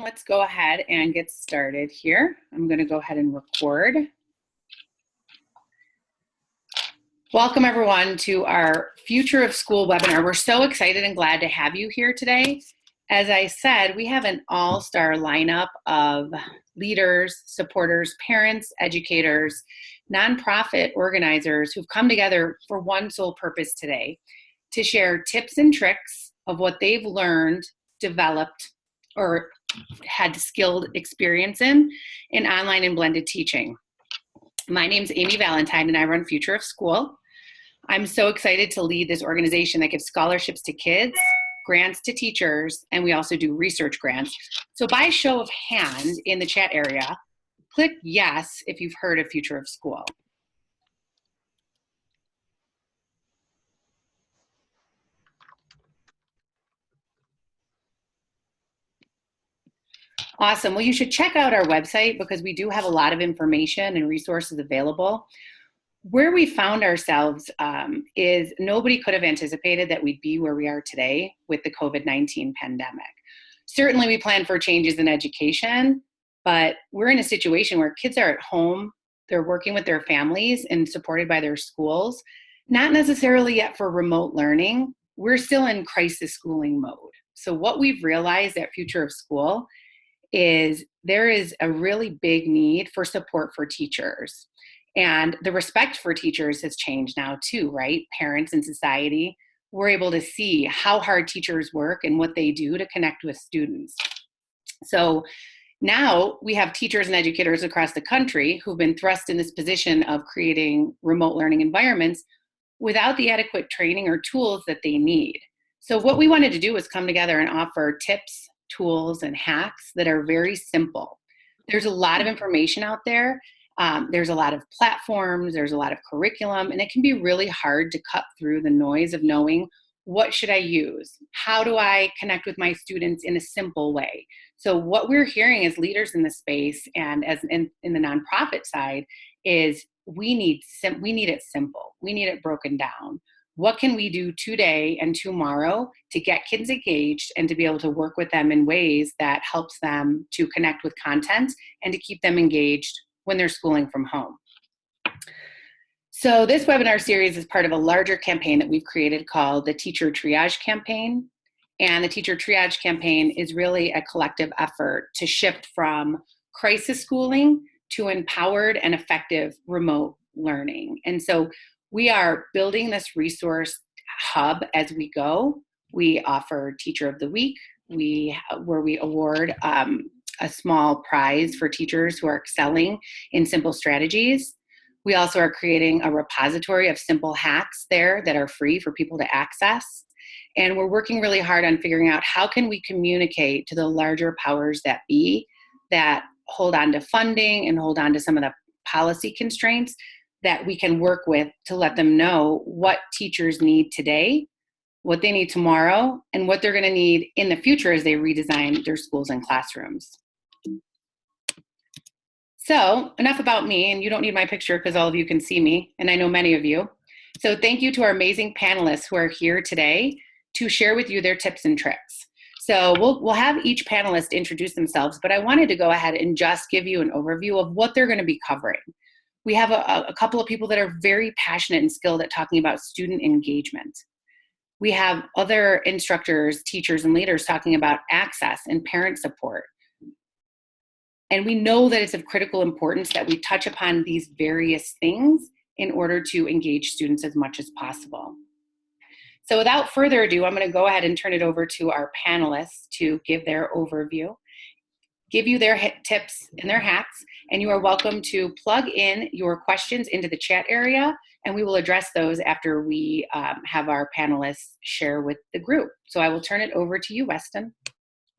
Let's go ahead and get started here. I'm going to go ahead and record. Welcome everyone to our Future of School webinar. We're so excited and glad to have you here today. As I said, we have an all-star lineup of leaders, supporters, parents, educators, nonprofit organizers who've come together for one sole purpose today, to share tips and tricks of what they've learned, developed, or had skilled experience in online and blended teaching. My name's Amy Valentine and I run Future of School. I'm so excited to lead this organization that gives scholarships to kids, grants to teachers, and we also do research grants. So by show of hand in the chat area, click yes if you've heard of Future of School. Awesome. Well, you should check out our website because we do have a lot of information and resources available. Where we found ourselves is nobody could have anticipated that we'd be where we are today with the COVID-19 pandemic. Certainly we planned for changes in education, but we're in a situation where kids are at home, they're working with their families and supported by their schools, not necessarily yet for remote learning. We're still in crisis schooling mode. So what we've realized at Future of School is there is a really big need for support for teachers. And the respect for teachers has changed now too, right? Parents and society, we're able to see how hard teachers work and what they do to connect with students. So now we have teachers and educators across the country who've been thrust in this position of creating remote learning environments without the adequate training or tools that they need. So what we wanted to do was come together and offer tips, tools, and hacks that are very simple. There's a lot of information out there. There's a lot of platforms, there's a lot of curriculum, and it can be really hard to cut through the noise of knowing what should I use? How do I connect with my students in a simple way? So what we're hearing as leaders in the space and as in the nonprofit side is we need it simple. We need it broken down. What can we do today and tomorrow to get kids engaged and to be able to work with them in ways that helps them to connect with content and to keep them engaged when they're schooling from home? So this webinar series is part of a larger campaign that we've created called the Teacher Triage Campaign. And the Teacher Triage Campaign is really a collective effort to shift from crisis schooling to empowered and effective remote learning. And so we are building this resource hub as we go. We offer Teacher of the Week, where we award a small prize for teachers who are excelling in simple strategies. We also are creating a repository of simple hacks there that are free for people to access. And we're working really hard on figuring out how can we communicate to the larger powers that be that hold on to funding and hold on to some of the policy constraints that we can work with to let them know what teachers need today, what they need tomorrow, and what they're going to need in the future as they redesign their schools and classrooms. So enough about me, and you don't need my picture because all of you can see me, and I know many of you. So thank you to our amazing panelists who are here today to share with you their tips and tricks. So we'll have each panelist introduce themselves, but I wanted to go ahead and just give you an overview of what they're going to be covering. We have a couple of people that are very passionate and skilled at talking about student engagement. We have other instructors, teachers, and leaders talking about access and parent support. And we know that it's of critical importance that we touch upon these various things in order to engage students as much as possible. So without further ado, I'm going to go ahead and turn it over to our panelists to give their overview, give you their tips and their hacks, and you are welcome to plug in your questions into the chat area, and we will address those after we have our panelists share with the group. So I will turn it over to you, Weston.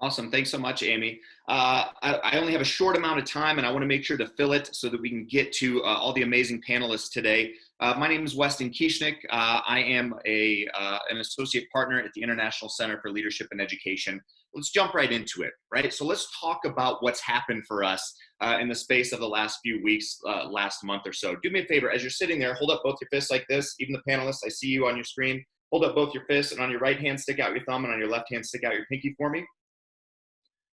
Awesome. Thanks so much, Amy. I only have a short amount of time, and I want to make sure to fill it so that we can get to all the amazing panelists today. My name is Weston Kieschnick. I am an associate partner at the International Center for Leadership and Education. Let's jump right into it, right? So let's talk about what's happened for us in the space of the last few weeks, last month or so. Do me a favor, as you're sitting there, hold up both your fists like this. Even the panelists, I see you on your screen. Hold up both your fists, and on your right hand, stick out your thumb, and on your left hand, stick out your pinky for me.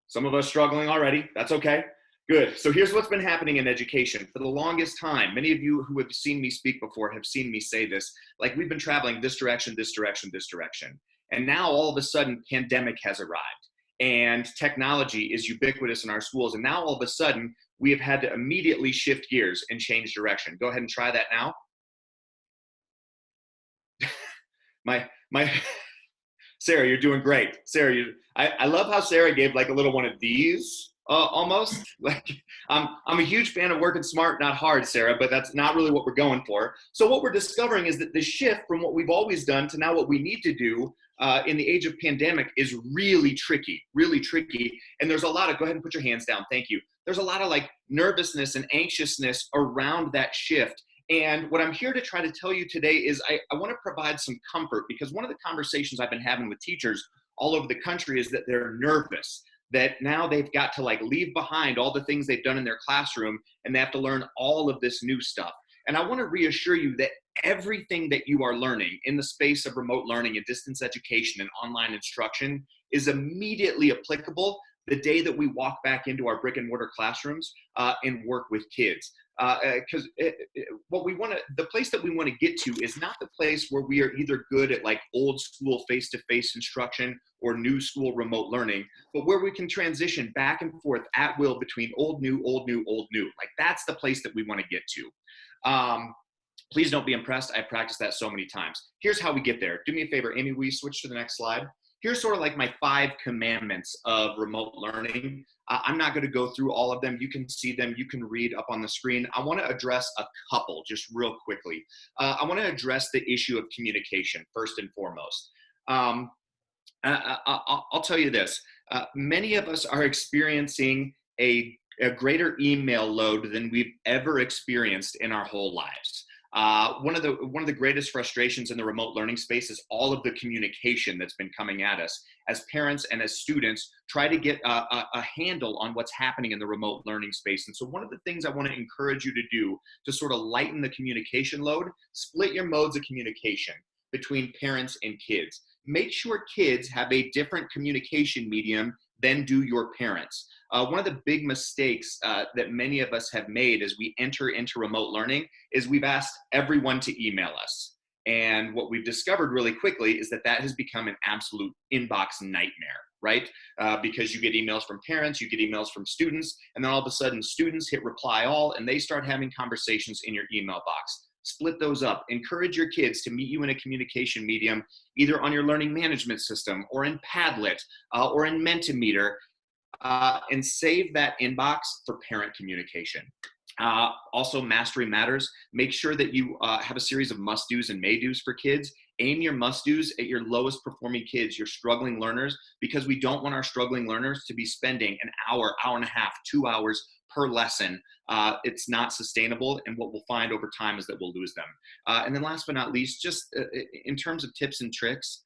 Some of us struggling already. That's okay. Good. So here's what's been happening in education. For the longest time, many of you who have seen me speak before have seen me say this, like we've been traveling this direction, this direction, this direction. And now all of a sudden, pandemic has arrived and technology is ubiquitous in our schools. And now all of a sudden, we have had to immediately shift gears and change direction. Go ahead and try that now. my Sarah, you're doing great. Sarah, I love how Sarah gave like a little one of these almost. Like I'm a huge fan of working smart, not hard, Sarah, but that's not really what we're going for. So what we're discovering is that the shift from what we've always done to now what we need to do in the age of pandemic is really tricky, really tricky. And there's a lot of, go ahead and put your hands down. Thank you. There's a lot of like nervousness and anxiousness around that shift. And what I'm here to try to tell you today is I want to provide some comfort, because one of the conversations I've been having with teachers all over the country is that they're nervous, that now they've got to like leave behind all the things they've done in their classroom and they have to learn all of this new stuff. And I want to reassure you that everything that you are learning in the space of remote learning and distance education and online instruction is immediately applicable the day that we walk back into our brick and mortar classrooms and work with kids. Because what we want to, the place that we want to get to is not the place where we are either good at like old school face-to-face instruction or new school remote learning, but where we can transition back and forth at will between old, new, old, new, old, new. Like that's the place that we want to get to. Please don't be impressed. I've practiced that so many times. Here's how we get there. Do me a favor, Amy, will you switch to the next slide? Here's sort of like my 5 commandments of remote learning. I'm not going to go through all of them. You can see them. You can read up on the screen. I want to address a couple just real quickly. I want to address the issue of communication first and foremost. I'll tell you this. Many of us are experiencing a greater email load than we've ever experienced in our whole lives. One of the greatest frustrations in the remote learning space is all of the communication that's been coming at us as parents and as students try to get a handle on what's happening in the remote learning space. And so one of the things I want to encourage you to do to sort of lighten the communication load, split your modes of communication between parents and kids. Make sure kids have a different communication medium than do your parents. One of the big mistakes that many of us have made as we enter into remote learning is we've asked everyone to email us. And what we've discovered really quickly is that that has become an absolute inbox nightmare, right? Because you get emails from parents, you get emails from students, and then all of a sudden students hit reply all and they start having conversations in your email box. Split those up. Encourage your kids to meet you in a communication medium, either on your learning management system or in Padlet or in Mentimeter, and save that inbox for parent communication. Also, mastery matters. Make sure that you have a series of must-dos and may-dos for kids. Aim your must-dos at your lowest performing kids, your struggling learners, because we don't want our struggling learners to be spending an hour, hour and a half, 2 hours per lesson. It's not sustainable, and what we'll find over time is that we'll lose them. And then last but not least, just in terms of tips and tricks,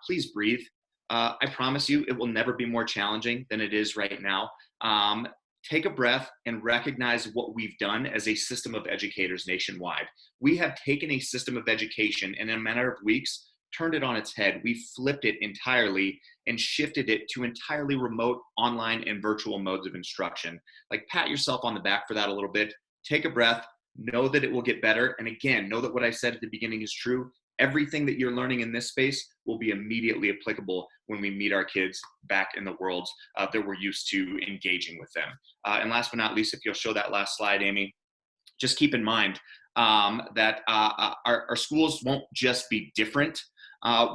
please breathe. I promise you it will never be more challenging than it is right now. Take a breath and recognize what we've done as a system of educators nationwide. We have taken a system of education and in a matter of weeks, turned it on its head. We flipped it entirely and shifted it to entirely remote, online, and virtual modes of instruction. Like, pat yourself on the back for that a little bit. Take a breath. Know that it will get better. And again, know that what I said at the beginning is true. Everything that you're learning in this space will be immediately applicable when we meet our kids back in the world that we're used to engaging with them. And last but not least, if you'll show that last slide, Amy, just keep in mind that our schools won't just be different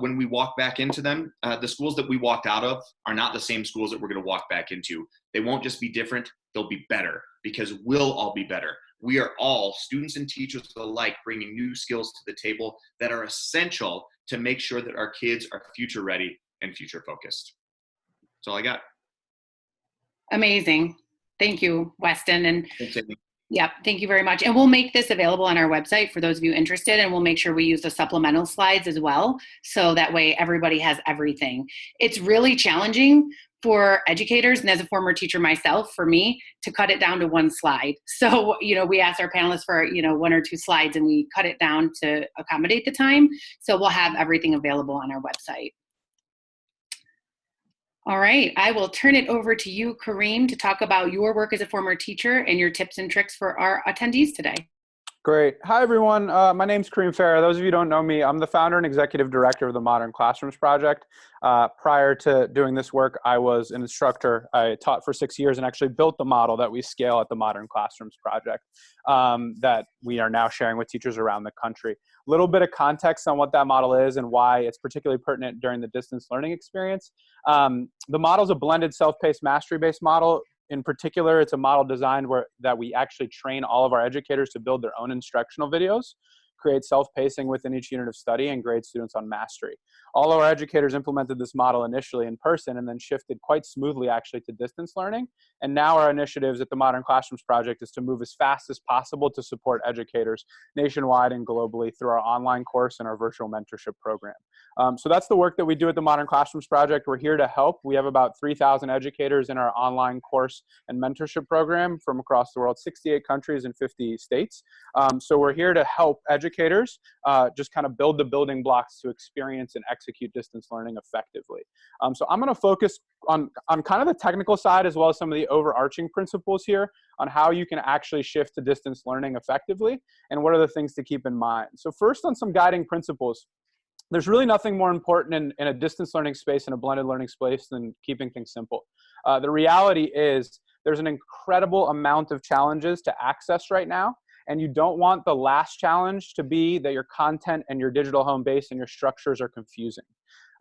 when we walk back into them. The schools that we walked out of are not the same schools that we're going to walk back into. They won't just be different, they'll be better, because we'll all be better. We are all, students and teachers alike, bringing new skills to the table that are essential to make sure that our kids are future ready and future focused. That's all I got. Amazing. Thank you, Weston. And thanks, Amy. Yeah, thank you very much. And we'll make this available on our website for those of you interested, and we'll make sure we use the supplemental slides as well, so that way everybody has everything. It's really challenging for educators, and as a former teacher myself, for me, to cut it down to one slide. So, we asked our panelists for, 1 or 2 slides, and we cut it down to accommodate the time. So we'll have everything available on our website. All right, I will turn it over to you, Kareem, to talk about your work as a former teacher and your tips and tricks for our attendees today. Great. Hi, everyone. My name's Kareem Farah. Those of you who don't know me, I'm the founder and executive director of the Modern Classrooms Project. Prior to doing this work, I was an instructor. I taught for 6 years and actually built the model that we scale at the Modern Classrooms Project that we are now sharing with teachers around the country. A little bit of context on what that model is and why it's particularly pertinent during the distance learning experience. The model is a blended self-paced mastery-based model. In particular, it's a model designed that we actually train all of our educators to build their own instructional videos, create self-pacing within each unit of study, and grade students on mastery. All of our educators implemented this model initially in person and then shifted quite smoothly actually to distance learning. And now our initiatives at the Modern Classrooms Project is to move as fast as possible to support educators nationwide and globally through our online course and our virtual mentorship program. So that's the work that we do at the Modern Classrooms Project. We're here to help. We have about 3,000 educators in our online course and mentorship program from across the world, 68 countries and 50 states. So we're here to help educators just kind of build the building blocks to experience and execute distance learning effectively. So I'm going to focus on kind of the technical side as well as some of the overarching principles here on how you can actually shift to distance learning effectively and what are the things to keep in mind. So first, on some guiding principles. There's really nothing more important in a distance learning space and a blended learning space than keeping things simple. The reality is there's an incredible amount of challenges to access right now, and you don't want the last challenge to be that your content and your digital home base and your structures are confusing.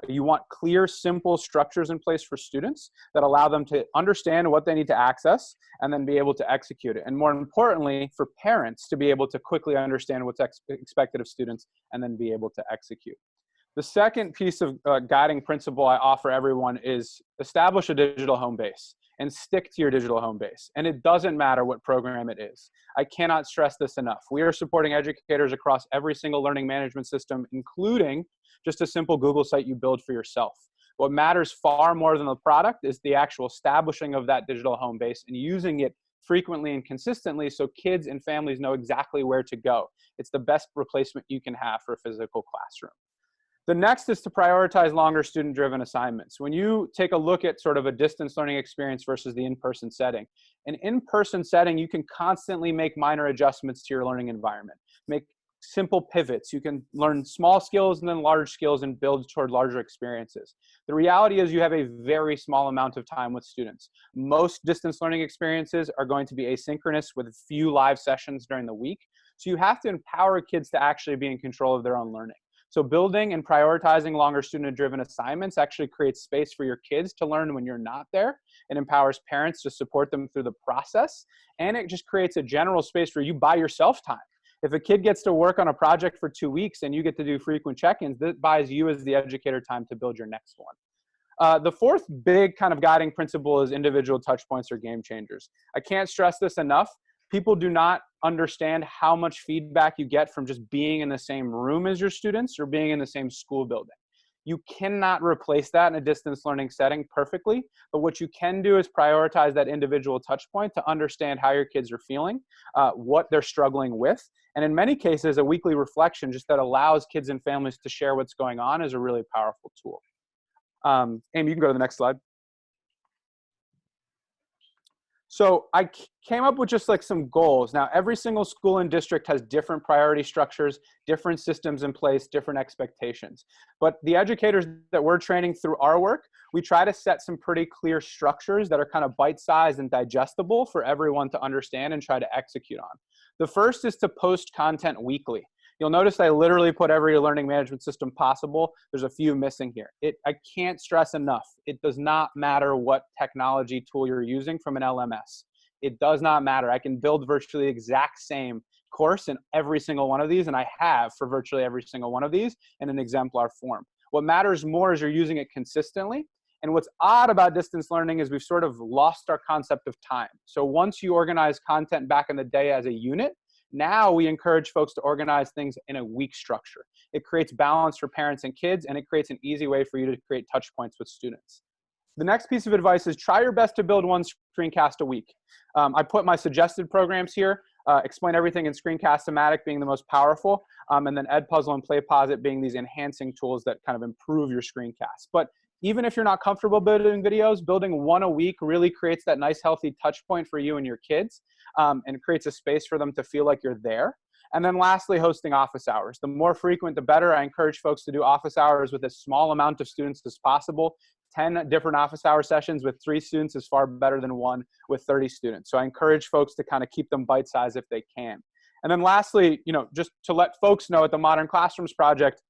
You want clear, simple structures in place for students that allow them to understand what they need to access and then be able to execute it. And more importantly, for parents to be able to quickly understand what's expected of students and then be able to execute. The second piece of guiding principle I offer everyone is establish a digital home base and stick to your digital home base. And it doesn't matter what program it is. I cannot stress this enough. We are supporting educators across every single learning management system, including just a simple Google site you build for yourself. What matters far more than the product is the actual establishing of that digital home base and using it frequently and consistently so kids and families know exactly where to go. It's the best replacement you can have for a physical classroom. The next is to prioritize longer student-driven assignments. When you take a look at sort of a distance learning experience versus the in-person setting, an in-person setting, you can constantly make minor adjustments to your learning environment, make simple pivots. You can learn small skills and then large skills and build toward larger experiences. The reality is you have a very small amount of time with students. Most distance learning experiences are going to be asynchronous with a few live sessions during the week. So you have to empower kids to actually be in control of their own learning. So building and prioritizing longer student-driven assignments actually creates space for your kids to learn when you're not there. It empowers parents to support them through the process. And it just creates a general space for you by yourself time. If a kid gets to work on a project for 2 weeks and you get to do frequent check-ins, that buys you as the educator time to build your next one. The fourth big kind of guiding principle is individual touch points or game changers. I can't stress this enough. People do not understand how much feedback you get from just being in the same room as your students or being in the same school building. You cannot replace that in a distance learning setting perfectly, but what you can do is prioritize that individual touch point to understand how your kids are feeling, what they're struggling with, and in many cases, a weekly reflection just that allows kids and families to share what's going on is a really powerful tool. Amy, you can go to the next slide. So I came up with just like some goals. Now, every single school and district has different priority structures, different systems in place, different expectations. But the educators that we're training through our work, we try to set some pretty clear structures that are kind of bite-sized and digestible for everyone to understand and try to execute on. The first is to post content weekly. You'll notice I literally put every learning management system possible. There's a few missing here. I can't stress enough. It does not matter what technology tool you're using from an LMS. It does not matter. I can build virtually the exact same course in every single one of these, and I have for virtually every single one of these in an exemplar form. What matters more is you're using it consistently. And what's odd about distance learning is we've sort of lost our concept of time. So once you organize content back in the day as a unit, now we encourage folks to organize things in a week structure. It creates balance for parents and kids, and it creates an easy way for you to create touch points with students. The next piece of advice is try your best to build one screencast a week. I put my suggested programs here, explain everything in Screencast-O-Matic being the most powerful, and then Edpuzzle and PlayPosit being these enhancing tools that kind of improve your screencast. But even if you're not comfortable building videos, building one a week really creates that nice, healthy touch point for you and your kids, and creates a space for them to feel like you're there. And then lastly, hosting office hours. The more frequent, the better. I encourage folks to do office hours with as small amount of students as possible. 10 different office hour sessions with 3 students is far better than one with 30 students. So I encourage folks to kind of keep them bite-sized if they can. And then lastly, just to let folks know, at the Modern Classrooms Project,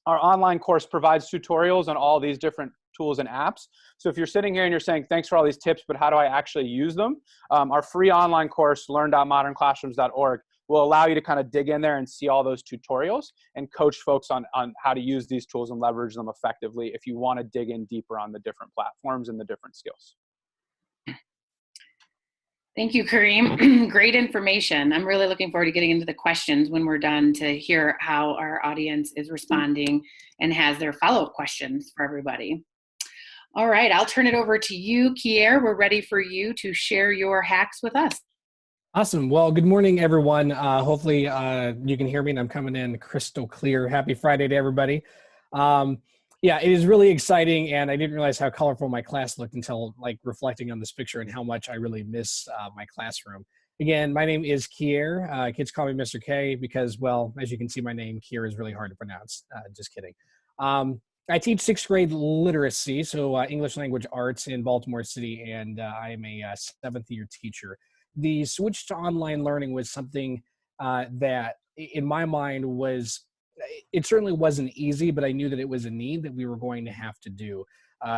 our online course provides tutorials on all these different tools and apps. So if you're sitting here and you're saying, thanks for all these tips, but how do I actually use them? Our free online course, learn.modernclassrooms.org, will allow you to kind of dig in there and see all those tutorials and coach folks on how to use these tools and leverage them effectively if you want to dig in deeper on the different platforms and the different skills. Thank you, Kareem. Great information. I'm really looking forward to getting into the questions when we're done to hear how our audience is responding and has their follow-up questions for everybody. All right, I'll turn it over to you, Kier. We're ready for you to share your hacks with us. Awesome. Well, good morning, everyone. Hopefully you can hear me and I'm coming in crystal clear. Happy Friday to everybody. Yeah, it is really exciting, and I didn't realize how colorful my class looked until reflecting on this picture and how much I really miss my classroom. Again, my name is Kier. Kids call me Mr. K because, well, as you can see, my name Kier is really hard to pronounce. Just kidding. I teach 6th grade literacy, so English language arts in Baltimore City, and I am a 7th year teacher. The switch to online learning was something that in my mind it certainly wasn't easy, but I knew that it was a need that we were going to have to do.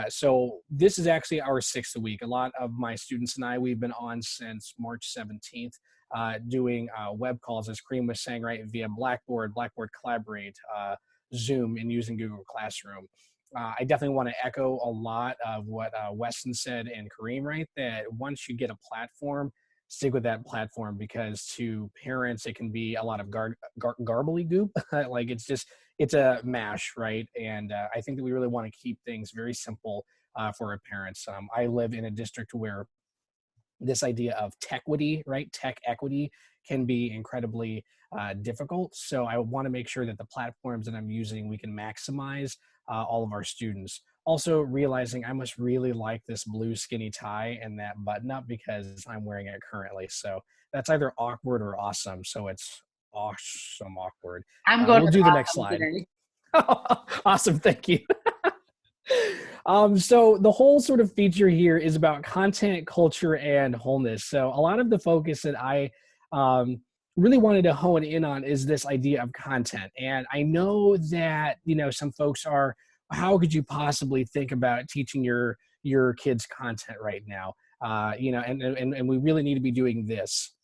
So this is actually our 6th week. A lot of my students and we've been on since March 17th, doing web calls, as Kareem was saying, right, via Blackboard Collaborate, Zoom, and using Google Classroom. I definitely want to echo a lot of what Weston said and Kareem, right, that once you get a platform, stick with that platform, because to parents, it can be a lot of garbly goop. It's a mash, right? And I think that we really want to keep things very simple for our parents. I live in a district where this idea of tequity, right? Tech equity can be incredibly difficult. So I want to make sure that the platforms that I'm using, we can maximize all of our students. Also realizing I must really like this blue skinny tie and that button up because I'm wearing it currently. So that's either awkward or awesome. So it's awesome awkward. I'm going We'll to do the next slide. Awesome. Thank you. So the whole sort of feature here is about content, culture, and wholeness. So a lot of the focus that I really wanted to hone in on is this idea of content. And I know that, some folks are, how could you possibly think about teaching your kids content right now? And we really need to be doing this.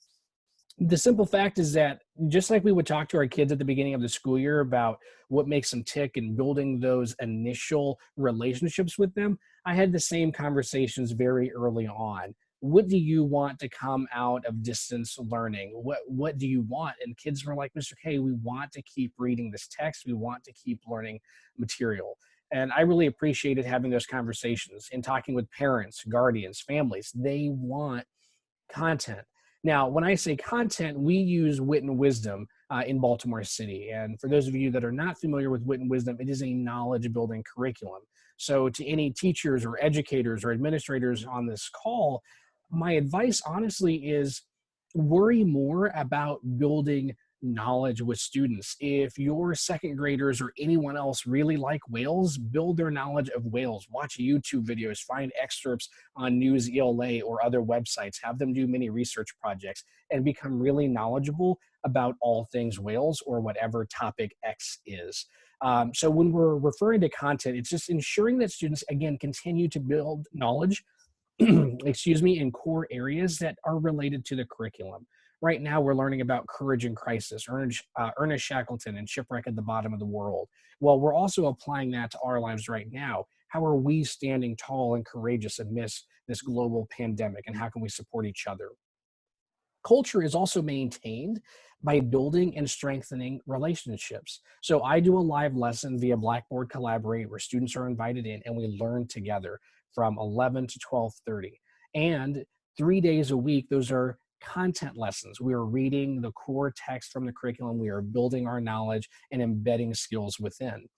The simple fact is that just like we would talk to our kids at the beginning of the school year about what makes them tick and building those initial relationships with them, I had the same conversations very early on. What do you want to come out of distance learning? What do you want? And kids were like, Mr. K, we want to keep reading this text. We want to keep learning material. And I really appreciated having those conversations and talking with parents, guardians, families. They want content. Now, when I say content, we use Wit and Wisdom in Baltimore City. And for those of you that are not familiar with Wit and Wisdom, it is a knowledge building curriculum. So to any teachers or educators or administrators on this call, my advice honestly is worry more about building knowledge with students. If your 2nd graders or anyone else really like whales, build their knowledge of whales. Watch YouTube videos, find excerpts on News ELA or other websites, have them do mini research projects, and become really knowledgeable about all things whales or whatever topic X is. So when we're referring to content, it's just ensuring that students, again, continue to build knowledge in core areas that are related to the curriculum. Right now, we're learning about courage in crisis, Ernest Shackleton, and shipwreck at the bottom of the world. Well, we're also applying that to our lives right now. How are we standing tall and courageous amidst this global pandemic, and how can we support each other? Culture is also maintained by building and strengthening relationships. So I do a live lesson via Blackboard Collaborate where students are invited in and we learn together from 11 to 12:30. And 3 days a week, those are content lessons. We are reading the core text from the curriculum. We are building our knowledge and embedding skills within.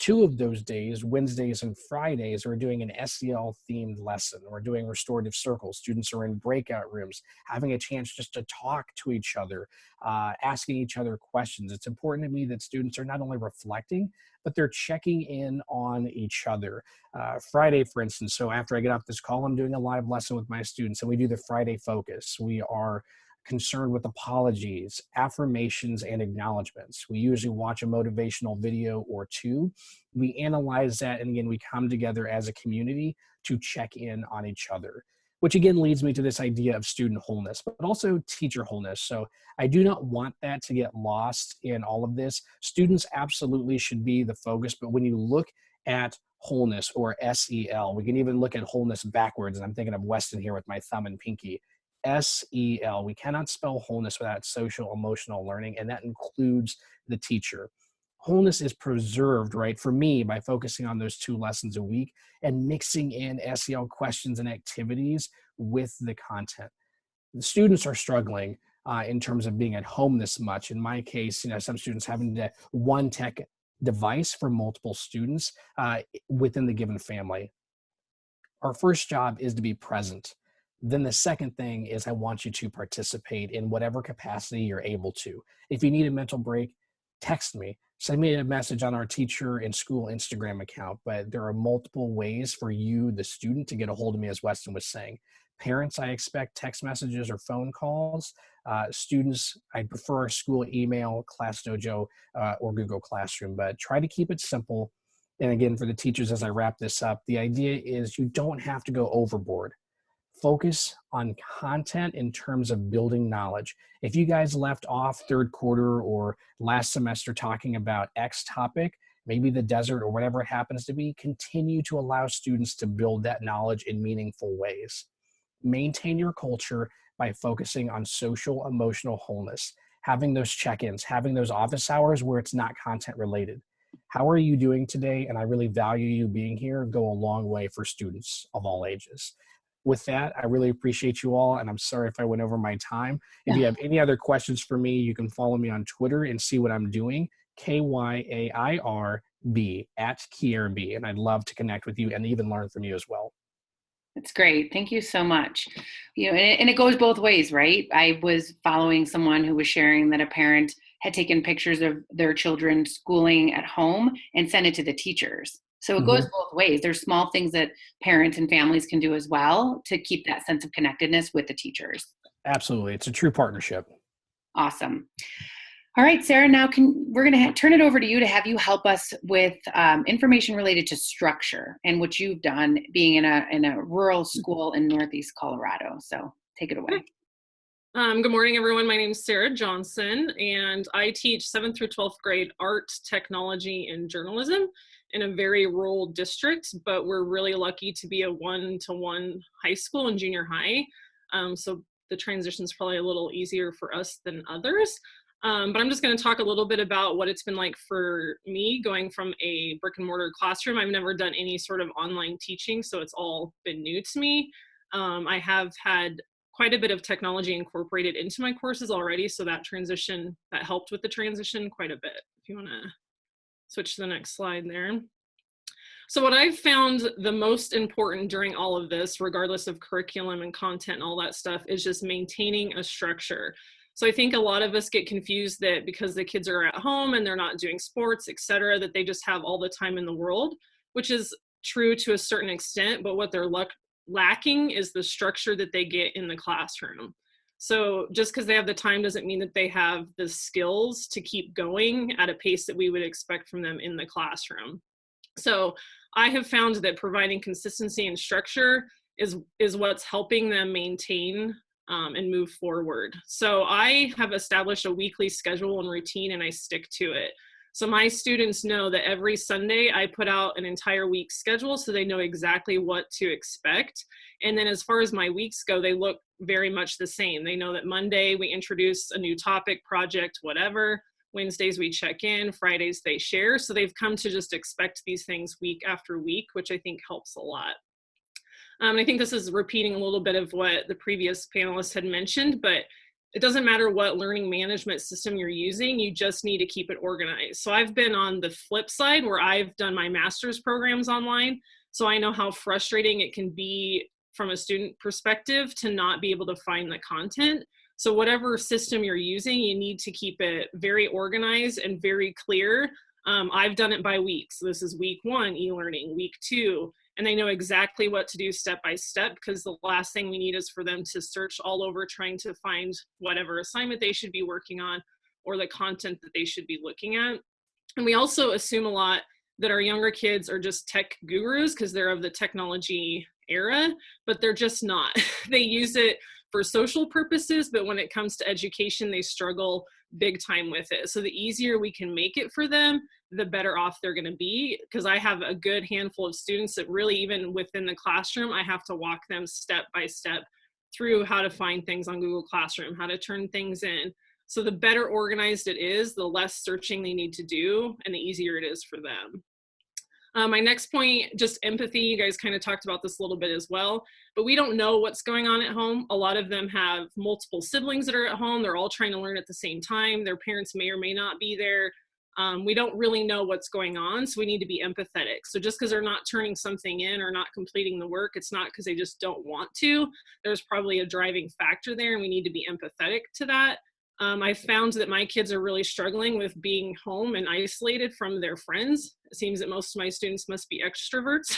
2 of those days, Wednesdays and Fridays, are doing an SEL themed lesson. We're doing restorative circles. Students are in breakout rooms, having a chance just to talk to each other, asking each other questions. It's important to me that students are not only reflecting, but they're checking in on each other. Friday, for instance, so after I get off this call, I'm doing a live lesson with my students, and we do the Friday focus. We are concerned with apologies, affirmations, and acknowledgments. We usually watch a motivational video or two. We analyze that, and again, we come together as a community to check in on each other, which again leads me to this idea of student wholeness, but also teacher wholeness. So I do not want that to get lost in all of this. Students absolutely should be the focus, but when you look at wholeness, or SEL, we can even look at wholeness backwards, and I'm thinking of Weston here with my thumb and pinky. SEL, we cannot spell wholeness without social emotional learning, and that includes the teacher. Wholeness is preserved, right, for me, by focusing on those 2 lessons a week and mixing in SEL questions and activities with the content. The students are struggling in terms of being at home this much. In my case, some students having one tech device for multiple students within the given family. Our first job is to be present. Then the second thing is I want you to participate in whatever capacity you're able to. If you need a mental break, text me. Send me a message on our teacher and school Instagram account. But there are multiple ways for you, the student, to get a hold of me, as Weston was saying. Parents, I expect text messages or phone calls. Students, I prefer school email, Class Dojo, or Google Classroom. But try to keep it simple. And again, for the teachers, as I wrap this up, the idea is you don't have to go overboard. Focus on content in terms of building knowledge. If you guys left off third quarter or last semester talking about X topic, maybe the desert or whatever it happens to be, continue to allow students to build that knowledge in meaningful ways. Maintain your culture by focusing on social emotional wholeness, having those check-ins, having those office hours where it's not content related. How are you doing today? And I really value you being here. Go a long way for students of all ages. With that, I really appreciate you all, and I'm sorry if I went over my time. If you have any other questions for me, you can follow me on Twitter and see what I'm doing, KYAIRB @KYAIRB, and I'd love to connect with you and even learn from you as well. That's great. Thank you so much. And it goes both ways, right? I was following someone who was sharing that a parent had taken pictures of their children schooling at home and sent it to the teachers. So it goes both ways. There's small things that parents and families can do as well to keep that sense of connectedness with the teachers. Absolutely. It's a true partnership. Awesome. All right, Sarah, now we're going to turn it over to you to have you help us with information related to structure and what you've done being in a rural school in Northeast Colorado. So take it away. Good morning, everyone. My name is Sarah Johnson, and I teach 7th through 12th grade art, technology, and journalism in a very rural district, but we're really lucky to be a 1-to-1 high school and junior high. So the transition is probably a little easier for us than others. But I'm just going to talk a little bit about what it's been like for me going from a brick and mortar classroom. I've never done any sort of online teaching, so it's all been new to me. I have had quite a bit of technology incorporated into my courses already, so that helped with the transition quite a bit. If you want to switch to the next slide there. So what I've found the most important during all of this, regardless of curriculum and content and all that stuff, is just maintaining a structure. So I think a lot of us get confused that because the kids are at home and they're not doing sports, etc., that they just have all the time in the world, which is true to a certain extent, but what they're lacking is the structure that they get in the classroom. So just because they have the time doesn't mean that they have the skills to keep going at a pace that we would expect from them in the classroom. So I have found that providing consistency and structure is what's helping them maintain and move forward. So I have established a weekly schedule and routine, and I stick to it. So my students know that every Sunday I put out an entire week schedule so they know exactly what to expect. And then as far as my weeks go, they look very much the same. They know that Monday we introduce a new topic, project, whatever. Wednesdays we check in, Fridays they share. So they've come to just expect these things week after week, which I think helps a lot. I think this is repeating a little bit of what the previous panelists had mentioned, but it doesn't matter what learning management system you're using, you just need to keep it organized. So I've been on the flip side where I've done my master's programs online. So I know how frustrating it can be from a student perspective to not be able to find the content. So whatever system you're using, you need to keep it very organized and very clear. I've done it by weeks. So this is week 1, e-learning, week 2, and they know exactly what to do step by step, because the last thing we need is for them to search all over trying to find whatever assignment they should be working on or the content that they should be looking at. And we also assume a lot that our younger kids are just tech gurus because they're of the technology era, but they're just not. They use it for social purposes, but when it comes to education, they struggle big time with it. So the easier we can make it for them, the better off they're going to be. Because I have a good handful of students that really, even within the classroom, I have to walk them step by step through how to find things on Google Classroom, how to turn things in. So the better organized it is, the less searching they need to do, and the easier it is for them. My next point, just empathy. You guys kind of talked about this a little bit as well, but we don't know what's going on at home. A lot of them have multiple siblings that are at home. They're all trying to learn at the same time. Their parents may or may not be there. We don't really know what's going on, so we need to be empathetic. So just because they're not turning something in or not completing the work, it's not because they just don't want to. There's probably a driving factor there, and we need to be empathetic to that. I found that my kids are really struggling with being home and isolated from their friends. It seems that most of my students must be extroverts.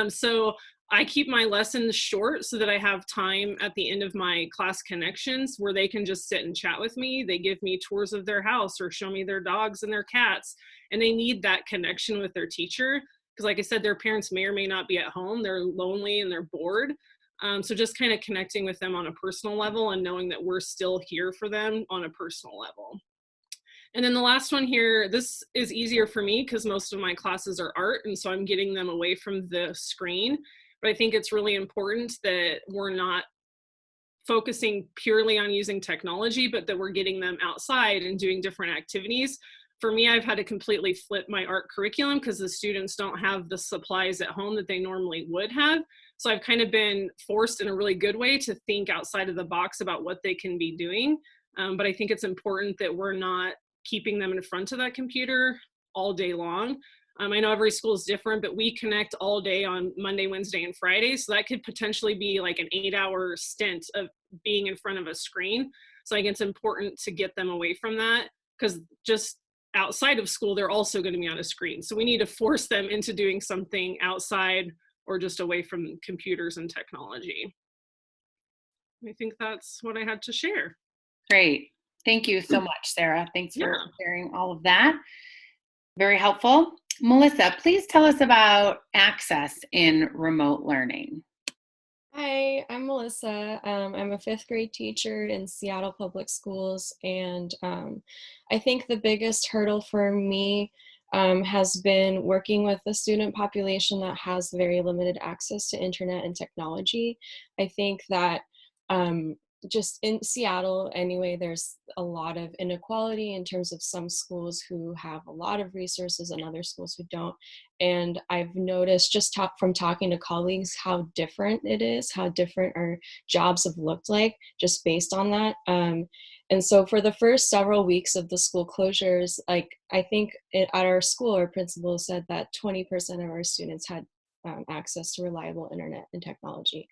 So I keep my lessons short so that I have time at the end of my class connections where they can just sit and chat with me. They give me tours of their house or show me their dogs and their cats. And they need that connection with their teacher. Because like I said, their parents may or may not be at home. They're lonely and they're bored. So just kind of connecting with them on a personal level and knowing that we're still here for them on a personal level. And then the last one here, this is easier for me because most of my classes are art, and so I'm getting them away from the screen. But I think it's really important that we're not focusing purely on using technology, but that we're getting them outside and doing different activities. For me, I've had to completely flip my art curriculum because the students don't have the supplies at home that they normally would have. So I've kind of been forced in a really good way to think outside of the box about what they can be doing. But I think it's important that we're not keeping them in front of that computer all day long. I know every school is different, but we connect all day on Monday, Wednesday, and Friday. So that could potentially be like an 8-hour stint of being in front of a screen. So I think it's important to get them away from that, because just outside of school, they're also going to be on a screen. So we need to force them into doing something outside or just away from computers and technology. I think that's what I had to share. Great. Thank you so much, Sarah. Thanks for sharing all of that. Very helpful. Melissa, please tell us about access in remote learning. Hi, I'm Melissa. I'm a 5th grade teacher in Seattle Public Schools, and I think the biggest hurdle for me has been working with a student population that has very limited access to internet and technology. I think that just in Seattle anyway, there's a lot of inequality in terms of some schools who have a lot of resources and other schools who don't. And I've noticed just from talking to colleagues how different it is, how different our jobs have looked like just based on that. And so for the first several weeks of the school closures, like I think at our school, our principal said that 20% of our students had access to reliable internet and technology.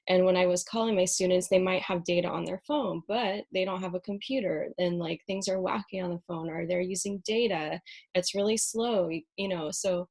And when I was calling my students, they might have data on their phone, but they don't have a computer, and like things are wacky on the phone, or they're using data. It's really slow, you know. So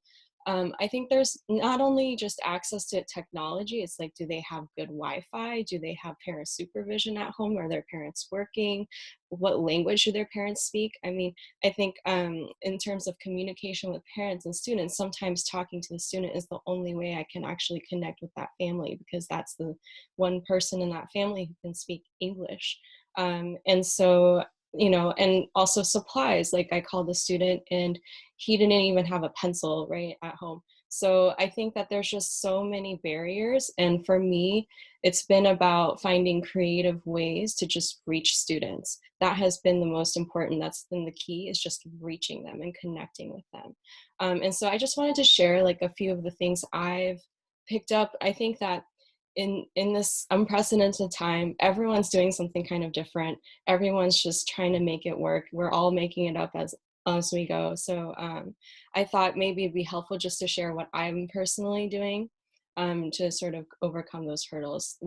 I think there's not only just access to technology, it's like, do they have good Wi-Fi? Do they have parent supervision at home? Are their parents working? What language do their parents speak? I mean, I think in terms of communication with parents and students, sometimes talking to the student is the only way I can actually connect with that family, because that's the one person in that family who can speak English. And so, you know, and also supplies, like I called the student and he didn't even have a pencil right at home. So I think that there's just so many barriers. And for me, it's been about finding creative ways to just reach students. That has been the most important. That's been the key, is just reaching them and connecting with them. And so I just wanted to share like a few of the things I've picked up. I think that in this unprecedented time, everyone's doing something kind of different. Everyone's just trying to make it work. We're all making it up as we go. So I thought maybe it'd be helpful just to share what I'm personally doing to sort of overcome those hurdles.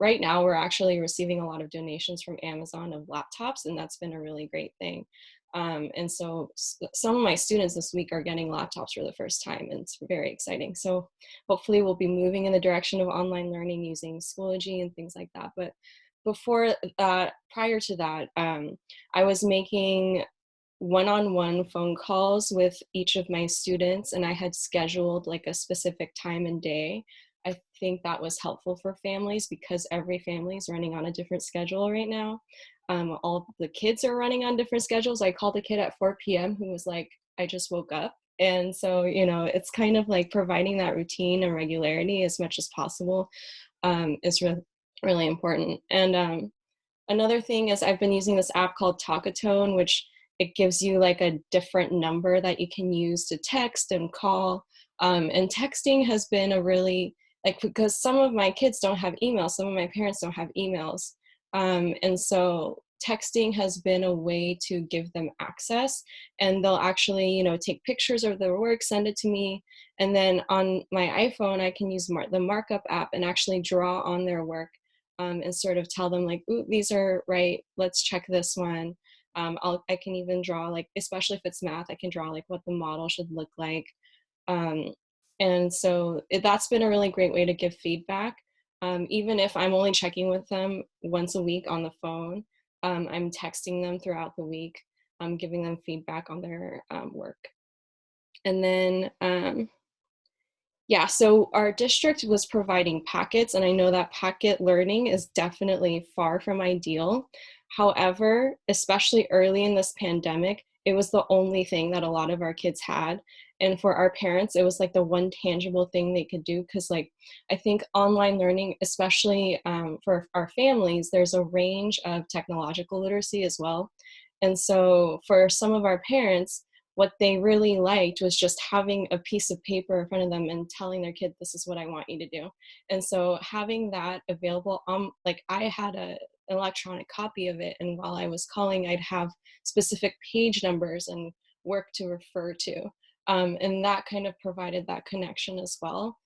Right now we're actually receiving a lot of donations from Amazon of laptops, and that's been a really great thing. And so some of my students this week are getting laptops for the first time, and it's very exciting. So hopefully we'll be moving in the direction of online learning using Schoology and things like that. But prior to that, I was making one-on-one phone calls with each of my students, and I had scheduled like a specific time and day. I think that was helpful for families because every family is running on a different schedule right now. All the kids are running on different schedules. I called a kid at 4 p.m. who was like, I just woke up. And so, it's kind of like providing that routine and regularity as much as possible is really important. And another thing is I've been using this app called Talkatone, which it gives you like a different number that you can use to text and call. And texting has been a really, because some of my kids don't have emails, some of my parents don't have emails. And so texting has been a way to give them access, and they'll actually, take pictures of their work, send it to me. And then on my iPhone, I can use the markup app and actually draw on their work and sort of tell them like, ooh, these are right, let's check this one. I can even draw, like, especially if it's math, I can draw like what the model should look like. And so that's been a really great way to give feedback. Even if I'm only checking with them once a week on the phone, I'm texting them throughout the week, giving them feedback on their work. And then, so our district was providing packets, and I know that packet learning is definitely far from ideal. However, especially early in this pandemic, it was the only thing that a lot of our kids had. And for our parents, it was like the one tangible thing they could do, because I think online learning, especially for our families, there's a range of technological literacy as well. And so for some of our parents, what they really liked was just having a piece of paper in front of them and telling their kid, this is what I want you to do. And so having that available, I had an electronic copy of it, and while I was calling, I'd have specific page numbers and work to refer to. And that kind of provided that connection as well,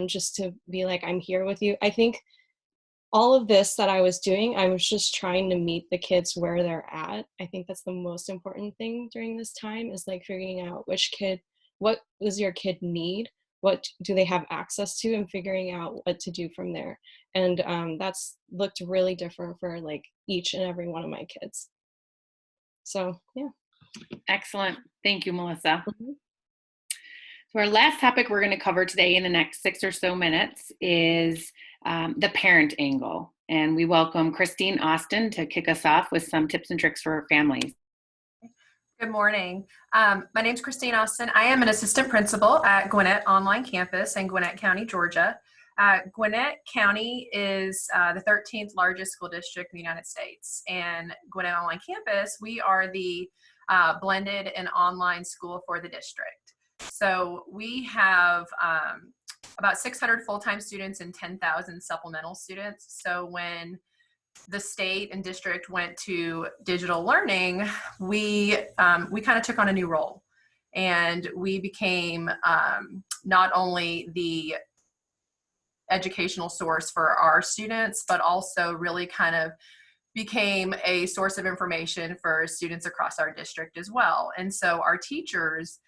just to be like, I'm here with you. I think all of this that I was doing, I was just trying to meet the kids where they're at. I think that's the most important thing during this time, is like figuring out what does your kid need? What do they have access to, and figuring out what to do from there. And that's looked really different for like each and every one of my kids. So, yeah. Excellent. Thank you, Melissa. Mm-hmm. So our last topic we're going to cover today in the next 6 or so minutes is the parent angle. And we welcome Christine Austin to kick us off with some tips and tricks for families. Good morning. My name is Christine Austin. I am an assistant principal at Gwinnett Online Campus in Gwinnett County, Georgia. Gwinnett County is the 13th largest school district in the United States. And Gwinnett Online Campus, we are the blended and online school for the district. So we have about 600 full-time students and 10,000 supplemental students. So when the state and district went to digital learning, we kind of took on a new role, and we became not only the educational source for our students, but also really kind of became a source of information for students across our district as well. And so our teachers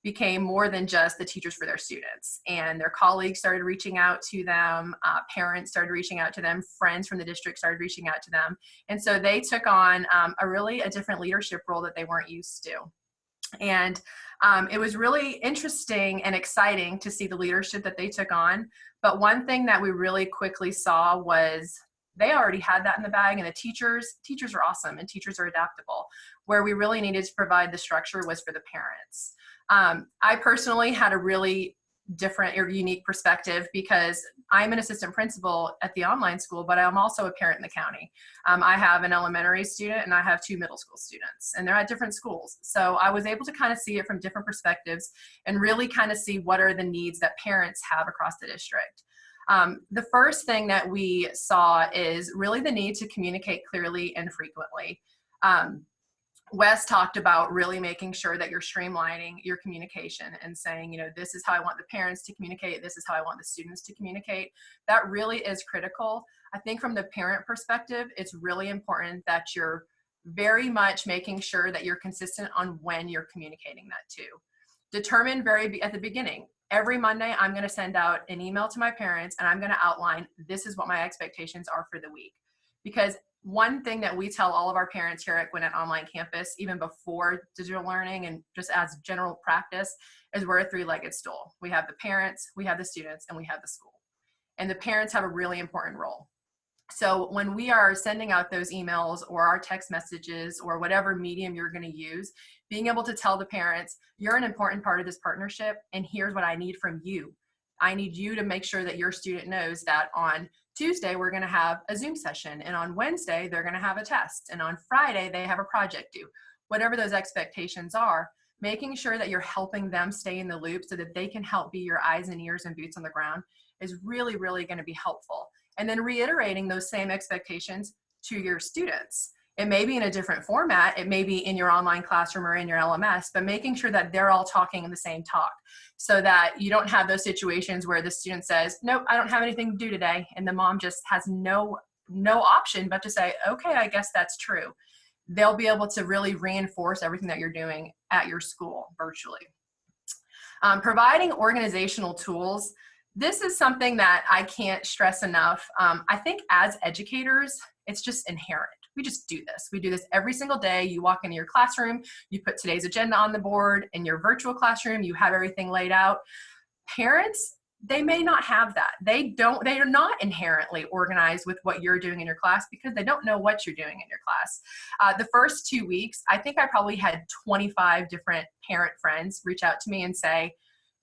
became more than just the teachers for their students, and their colleagues started reaching out to them, parents started reaching out to them, friends from the district started reaching out to them. And so they took on a different leadership role that they weren't used to. And it was really interesting and exciting to see the leadership that they took on. But one thing that we really quickly saw was they already had that in the bag, and the teachers are awesome and teachers are adaptable. Where we really needed to provide the structure was for the parents. I personally had a really different or unique perspective because I'm an assistant principal at the online school, but I'm also a parent in the county. I have an elementary student and I have 2 middle school students, and they're at different schools. So I was able to kind of see it from different perspectives and really kind of see what are the needs that parents have across the district. The first thing that we saw is really the need to communicate clearly and frequently. Wes talked about really making sure that you're streamlining your communication and saying, you know, this is how I want the parents to communicate. This is how I want the students to communicate. That really is critical. I think from the parent perspective, it's really important that you're very much making sure that you're consistent on when you're communicating that too. Determine at the beginning, every Monday, I'm going to send out an email to my parents and I'm going to outline, this is what my expectations are for the week. Because one thing that we tell all of our parents here at Gwinnett Online Campus, even before digital learning and just as general practice, is we're a three-legged stool. We have the parents, we have the students, and we have the school. And the parents have a really important role. So when we are sending out those emails or our text messages or whatever medium you're going to use, being able to tell the parents, you're an important part of this partnership, and here's what I need from you. I need you to make sure that your student knows that on Tuesday, we're going to have a Zoom session, and on Wednesday, they're going to have a test, and on Friday, they have a project due. Whatever those expectations are, making sure that you're helping them stay in the loop so that they can help be your eyes and ears and boots on the ground is really, really going to be helpful. And then reiterating those same expectations to your students. It may be in a different format. It may be in your online classroom or in your LMS, but making sure that they're all talking in the same talk so that you don't have those situations where the student says, nope, I don't have anything to do today. And the mom just has no option but to say, okay, I guess that's true. They'll be able to really reinforce everything that you're doing at your school virtually. Providing organizational tools. This is something that I can't stress enough. I think as educators, it's just inherent. We just do this. We do this every single day. You walk into your classroom, you put today's agenda on the board. In your virtual classroom, you have everything laid out. Parents, they may not have that. They are not inherently organized with what you're doing in your class because they don't know what you're doing in your class. The first 2 weeks, I think I probably had 25 different parent friends reach out to me and say,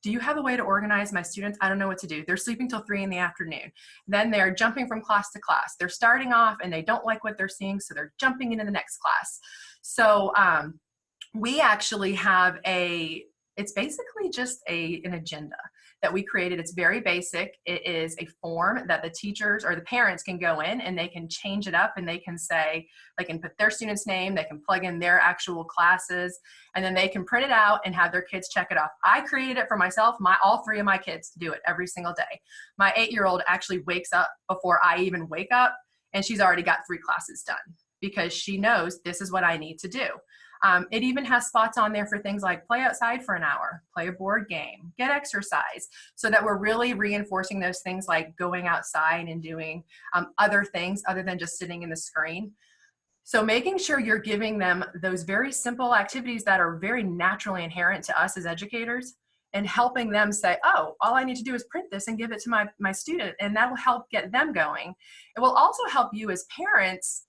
do you have a way to organize my students? I don't know what to do. They're sleeping till 3 in the afternoon. Then they're jumping from class to class. They're starting off and they don't like what they're seeing, so they're jumping into the next class. So we actually have it's basically just an agenda that we created. It's very basic. It is a form that the teachers or the parents can go in and they can change it up and they can say, they can put their student's name, they can plug in their actual classes, and then they can print it out and have their kids check it off. I created it for myself. All 3 of my kids do it every single day. My 8-year-old actually wakes up before I even wake up, and she's already got 3 classes done because she knows this is what I need to do. It even has spots on there for things like play outside for an hour, play a board game, get exercise, so that we're really reinforcing those things like going outside and doing other things other than just sitting in the screen. So making sure you're giving them those very simple activities that are very naturally inherent to us as educators and helping them say, oh, all I need to do is print this and give it to my student, and that will help get them going. It will also help you as parents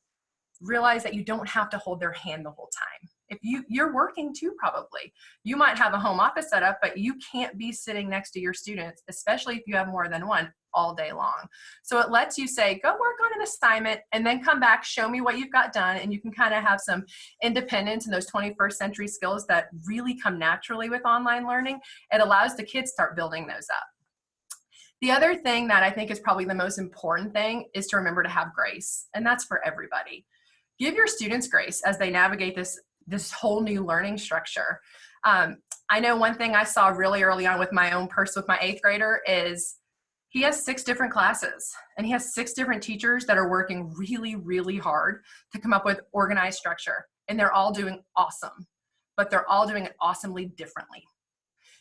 realize that you don't have to hold their hand the whole time. If you're working too, probably. You might have a home office set up, but you can't be sitting next to your students, especially if you have more than one, all day long. So it lets you say, go work on an assignment and then come back, show me what you've got done, and you can kind of have some independence and those 21st century skills that really come naturally with online learning. It allows the kids start building those up. The other thing that I think is probably the most important thing is to remember to have grace, and that's for everybody. Give your students grace as they navigate this whole new learning structure. I know one thing I saw really early on with my 8th grader is he has 6 different classes and he has 6 different teachers that are working really, really hard to come up with organized structure, and they're all doing awesome, but they're all doing it awesomely differently.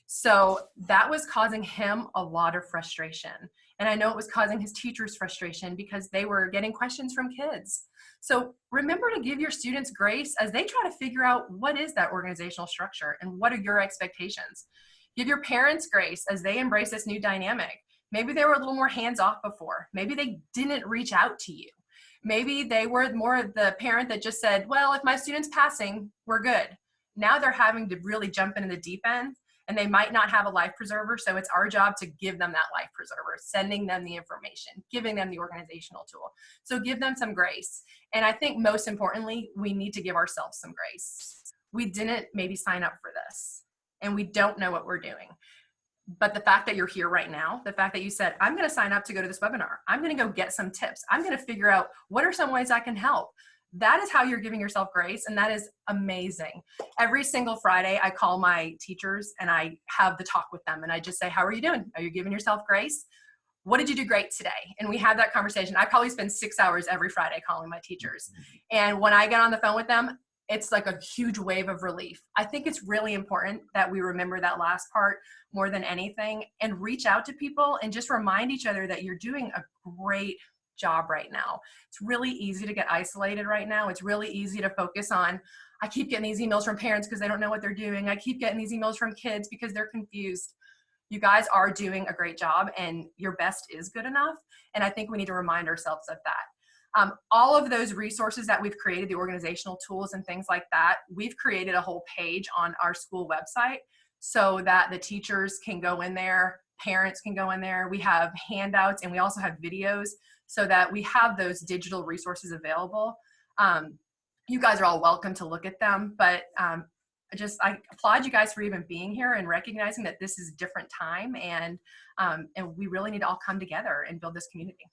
So that was causing him a lot of frustration. And I know it was causing his teachers frustration because they were getting questions from kids. So remember to give your students grace as they try to figure out what is that organizational structure and what are your expectations. Give your parents grace as they embrace this new dynamic. Maybe they were a little more hands-off before. Maybe they didn't reach out to you. Maybe they were more of the parent that just said, well, if my student's passing, we're good. Now they're having to really jump into the deep end, and they might not have a life preserver, so it's our job to give them that life preserver, sending them the information, giving them the organizational tool. So give them some grace. And I think most importantly, we need to give ourselves some grace. We didn't maybe sign up for this, and we don't know what we're doing. But the fact that you're here right now, the fact that you said, I'm going to sign up to go to this webinar, I'm going to go get some tips, I'm going to figure out what are some ways I can help. That is how you're giving yourself grace, and that is amazing. Every single Friday, I call my teachers and I have the talk with them, and I just say, how are you doing? Are you giving yourself grace? What did you do great today? And we have that conversation. I probably spend 6 hours every Friday calling my teachers. And when I get on the phone with them, it's like a huge wave of relief. I think it's really important that we remember that last part more than anything, and reach out to people and just remind each other that you're doing a great job right now. It's really easy to get isolated right now. It's really easy to focus on, I keep getting these emails from parents because they don't know what they're doing. I keep getting these emails from kids because they're confused. You guys are doing a great job, and your best is good enough. And I think we need to remind ourselves of that. All of those resources that we've created, the organizational tools and things like that, we've created a whole page on our school website so that the teachers can go in there, parents can go in there. We have handouts, and we also have videos so that we have those digital resources available. You guys are all welcome to look at them, but I applaud you guys for even being here and recognizing that this is a different time, and we really need to all come together and build this community.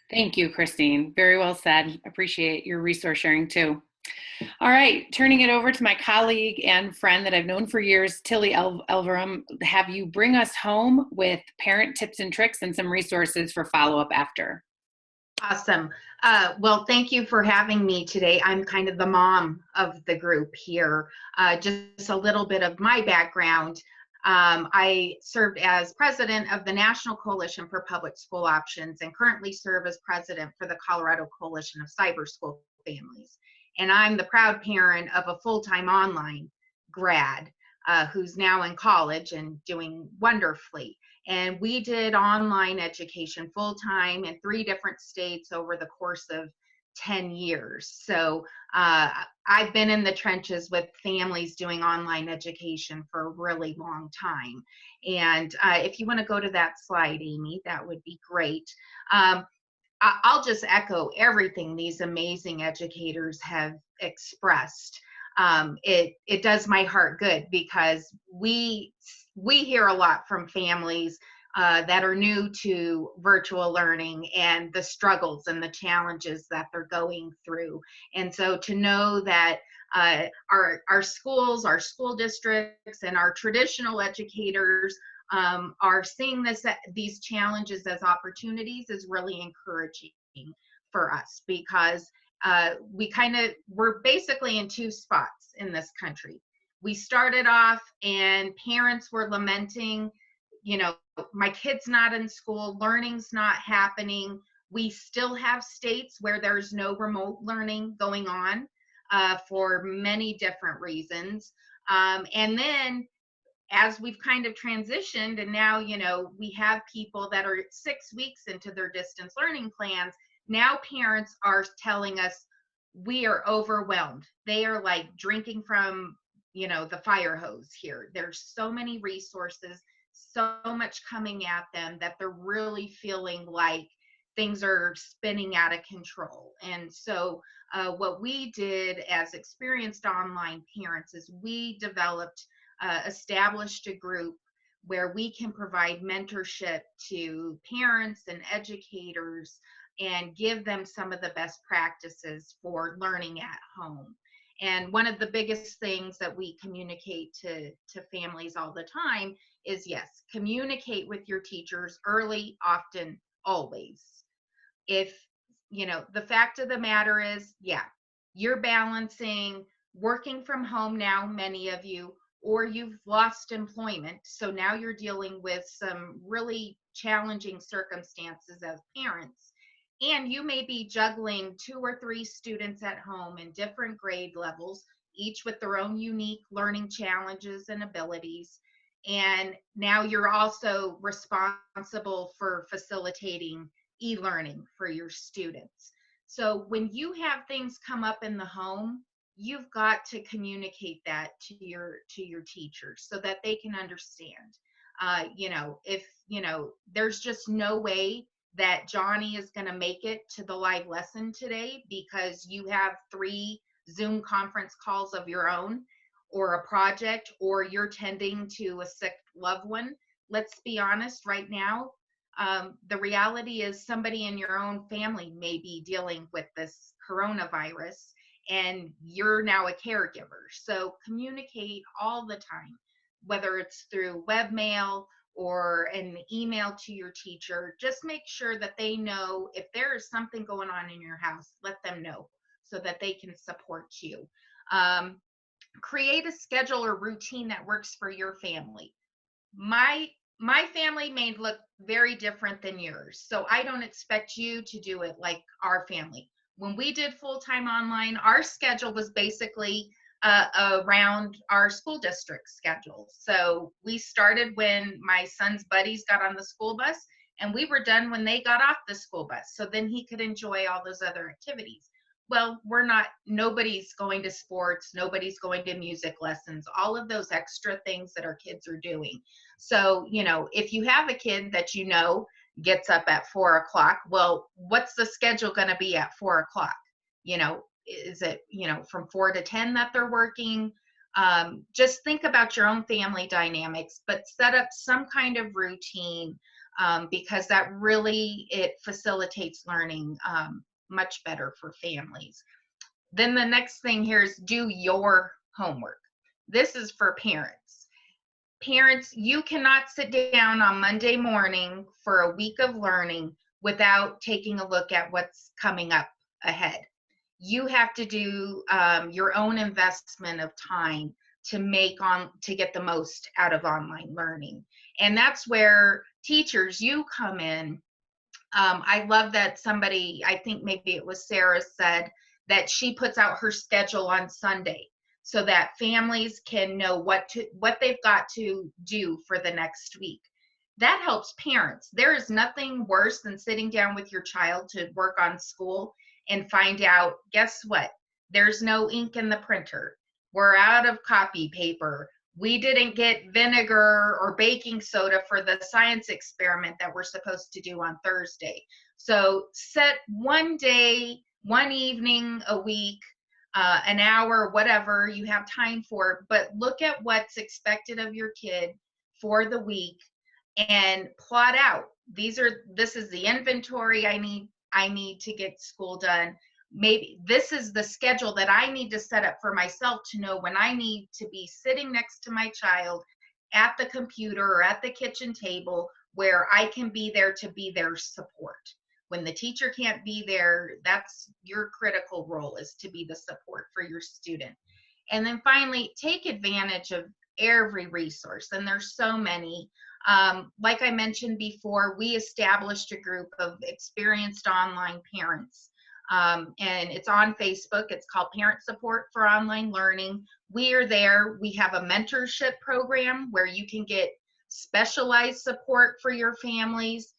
Thank you, Christine. Very well said. Appreciate your resource sharing too. All right, turning it over to my colleague and friend that I've known for years, Tilly Elverum. Have you bring us home with parent tips and tricks and some resources for follow-up after. Awesome. Well, thank you for having me today. I'm kind of the mom of the group here. Just a little bit of my background. I served as president of the National Coalition for Public School Options and currently serve as president for the Colorado Coalition of Cyber School Families. And I'm the proud parent of a full-time online grad who's now in college and doing wonderfully. And we did online education full-time in 3 different states over the course of 10 years. So I've been in the trenches with families doing online education for a really long time. And if you want to go to that slide, Amy, that would be great. I'll just echo everything these amazing educators have expressed. It does my heart good because we hear a lot from families that are new to virtual learning and the struggles and the challenges that they're going through. And so to know that our schools, our school districts, and our traditional educators are seeing these challenges as opportunities is really encouraging for us, because we're basically in 2 spots in this country. We started off and parents were lamenting, my kid's not in school, learning's not happening. We still have states where there's no remote learning going on for many different reasons. And then as we've kind of transitioned, and now, we have people that are 6 weeks into their distance learning plans. Now parents are telling us we are overwhelmed. They are like drinking from, the fire hose here. There's so many resources, so much coming at them that they're really feeling like things are spinning out of control. And so what we did as experienced online parents is we established a group where we can provide mentorship to parents and educators and give them some of the best practices for learning at home. And one of the biggest things that we communicate to families all the time is, yes, communicate with your teachers early, often, always. If, the fact of the matter is, you're balancing working from home now, many of you, or you've lost employment. So now you're dealing with some really challenging circumstances as parents. And you may be juggling 2 or 3 students at home in different grade levels, each with their own unique learning challenges and abilities. And now you're also responsible for facilitating e-learning for your students. So when you have things come up in the home, you've got to communicate that to your teachers so that they can understand. If there's just no way that Johnny is going to make it to the live lesson today because you have 3 Zoom conference calls of your own, or a project, or you're tending to a sick loved one. Let's be honest right now. The reality is somebody in your own family may be dealing with this coronavirus and you're now a caregiver. So communicate all the time, whether it's through webmail or an email to your teacher. Just make sure that they know if there is something going on in your house, let them know so that they can support you. Create a schedule or routine that works for your family. My family may look very different than yours, so I don't expect you to do it like our family. When we did full-time online, our schedule was basically around our school district schedule. So we started when my son's buddies got on the school bus, and we were done when they got off the school bus, so then he could enjoy all those other activities. Well, nobody's going to sports, nobody's going to music lessons, all of those extra things that our kids are doing. So, if you have a kid that gets up at 4 o'clock, well, what's the schedule going to be at 4 o'clock? Is it, from 4 to 10 that they're working? Just think about your own family dynamics, but set up some kind of routine, because that really, it facilitates learning much better for families. Then the next thing here is do your homework. This is for parents. Parents, you cannot sit down on Monday morning for a week of learning without taking a look at what's coming up ahead. You have to do your own investment of time to get the most out of online learning. And that's where teachers, you come in. I love that somebody, I think maybe it was Sarah, said that she puts out her schedule on Sunday so that families can know what they've got to do for the next week. That helps parents. There is nothing worse than sitting down with your child to work on school and find out, guess what? There's no ink in the printer. We're out of copy paper. We didn't get vinegar or baking soda for the science experiment that we're supposed to do on Thursday. So set one day, one evening a week, an hour, whatever you have time for, but look at what's expected of your kid for the week and plot out. This is the inventory I need to get school done. Maybe this is the schedule that I need to set up for myself to know when I need to be sitting next to my child at the computer or at the kitchen table where I can be there to be their support. When the teacher can't be there, that's your critical role, is to be the support for your student. And then finally, take advantage of every resource, and there's so many. Like I mentioned before, we established a group of experienced online parents. And it's on Facebook. It's called Parent Support for Online Learning. We are there. We have a mentorship program where you can get specialized support for your families.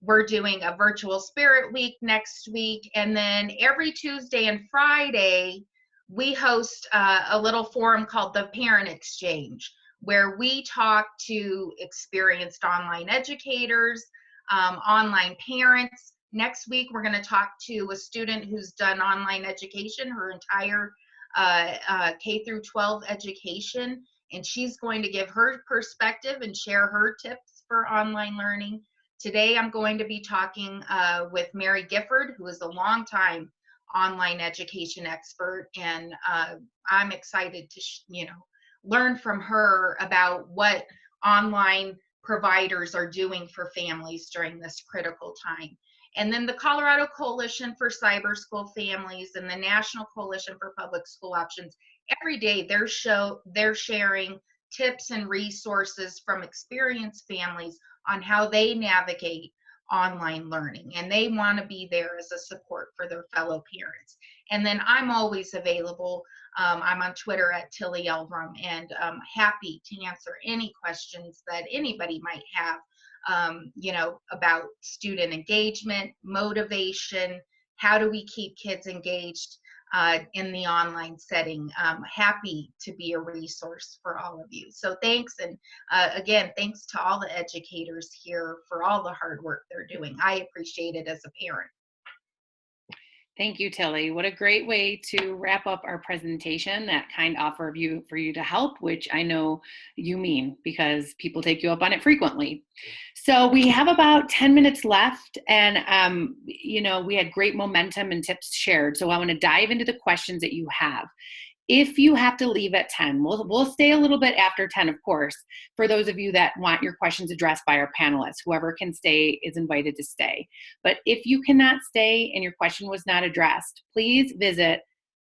We're doing a virtual spirit week next week. And then every Tuesday and Friday, we host a little forum called the Parent Exchange, where we talk to experienced online educators, online parents. Next week, we're going to talk to a student who's done online education, her entire K through 12 education, and she's going to give her perspective and share her tips for online learning. Today, I'm going to be talking with Mary Gifford, who is a longtime online education expert, and I'm excited to learn from her about what online providers are doing for families during this critical time. And then the Colorado Coalition for Cyber School Families and the National Coalition for Public School Options, every day they're sharing tips and resources from experienced families on how they navigate online learning, and they want to be there as a support for their fellow parents. And then I'm always available. I'm on Twitter at Tilly Eldrum, and I'm happy to answer any questions that anybody might have, about student engagement, motivation, how do we keep kids engaged in the online setting. Happy to be a resource for all of you. So thanks, and again, thanks to all the educators here for all the hard work they're doing. I appreciate it as a parent. Thank you, Tilly. What a great way to wrap up our presentation, that kind offer of you for you to help, which I know you mean because people take you up on it frequently. So we have about 10 minutes left, and we had great momentum and tips shared. So I want to dive into the questions that you have. If you have to leave at 10, we'll stay a little bit after 10, of course, for those of you that want your questions addressed by our panelists. Whoever can stay is invited to stay. But if you cannot stay and your question was not addressed, please visit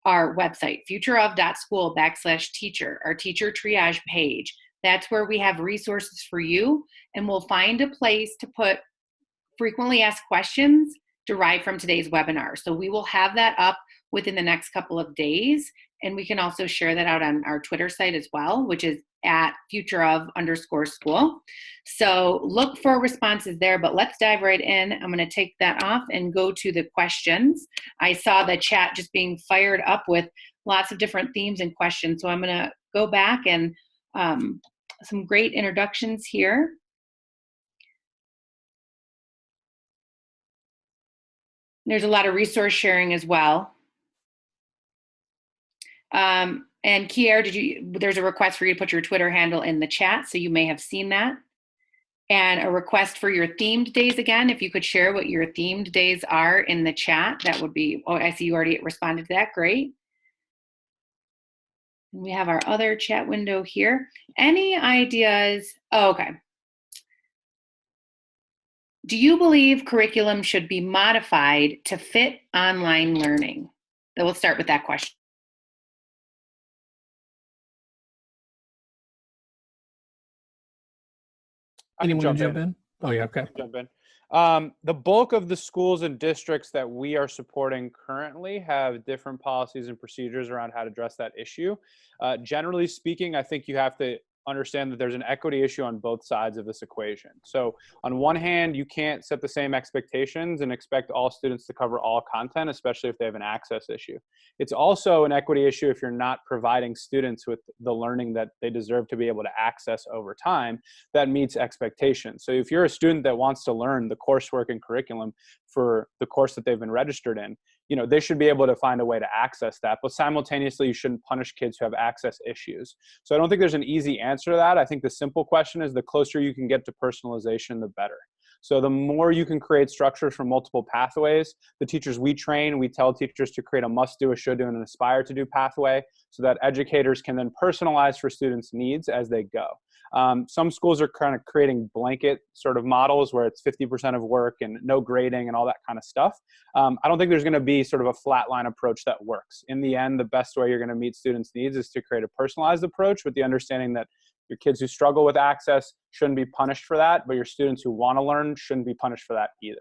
our website, futureof.school/teacher, our teacher triage page. That's where we have resources for you, and we'll find a place to put frequently asked questions derived from today's webinar. So we will have that up within the next couple of days. And we can also share that out on our Twitter site as well, which is at futureof_school. So look for responses there, but let's dive right in. I'm going to take that off and go to the questions. I saw the chat just being fired up with lots of different themes and questions. So I'm going to go back and some great introductions here. There's a lot of resource sharing as well. And Kier, there's a request for you to put your Twitter handle in the chat, so you may have seen that. And a request for your themed days again. If you could share what your themed days are in the chat, that would be, oh, I see you already responded to that, great. And we have our other chat window here. Any ideas? Oh, okay. Do you believe curriculum should be modified to fit online learning? So we'll start with that question. Anyone want to jump in? Oh, yeah, okay. Jump in. The bulk of the schools and districts that we are supporting currently have different policies and procedures around how to address that issue. Generally speaking, I think you have to understand that there's an equity issue on both sides of this equation. So on one hand, you can't set the same expectations and expect all students to cover all content, especially if they have an access issue. It's also an equity issue if you're not providing students with the learning that they deserve to be able to access over time that meets expectations. So if you're a student that wants to learn the coursework and curriculum for the course that they've been registered in, they should be able to find a way to access that, but simultaneously you shouldn't punish kids who have access issues. So I don't think there's an easy answer to that. I think the simple question is the closer you can get to personalization, the better. So the more you can create structures for multiple pathways, the teachers we train, we tell teachers to create a must do, a should do, and an aspire to do pathway so that educators can then personalize for students' needs as they go. Some schools are kind of creating blanket sort of models where it's 50% of work and no grading and all that kind of stuff. I don't think there's going to be sort of a flat line approach that works. In the end, the best way you're going to meet students' needs is to create a personalized approach with the understanding that your kids who struggle with access shouldn't be punished for that, but your students who want to learn shouldn't be punished for that either.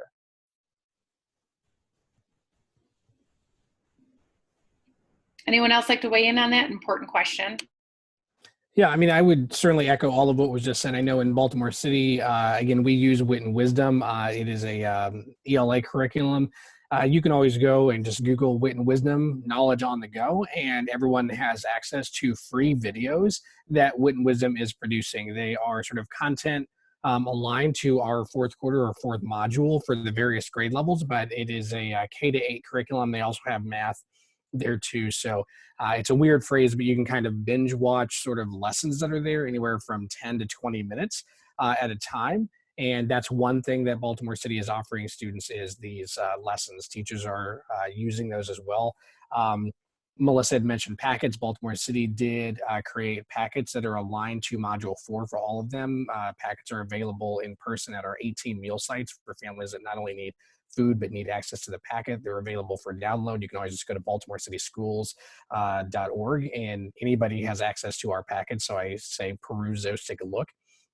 Anyone else like to weigh in on that important question? Yeah, I mean, I would certainly echo all of what was just said. I know in Baltimore City, again, we use Wit and Wisdom. It is a ELA curriculum. You can always go and just Google Wit and Wisdom, knowledge on the go, and everyone has access to free videos that Wit and Wisdom is producing. They are sort of content aligned to our fourth quarter or fourth module for the various grade levels, but it is a K-8 curriculum. They also have math there too. So it's a weird phrase, but you can kind of binge watch sort of lessons that are there anywhere from 10 to 20 minutes at a time. And that's one thing that Baltimore City is offering students is these lessons. Teachers are using those as well. Melissa had mentioned packets. Baltimore City did create packets that are aligned to Module 4 for all of them. Packets are available in person at our 18 meal sites for families that not only need food but need access to the packet. They're available for download. You can always just go to baltimoreCitySchools.org and anybody has access to our packets. So I say peruse those, take a look.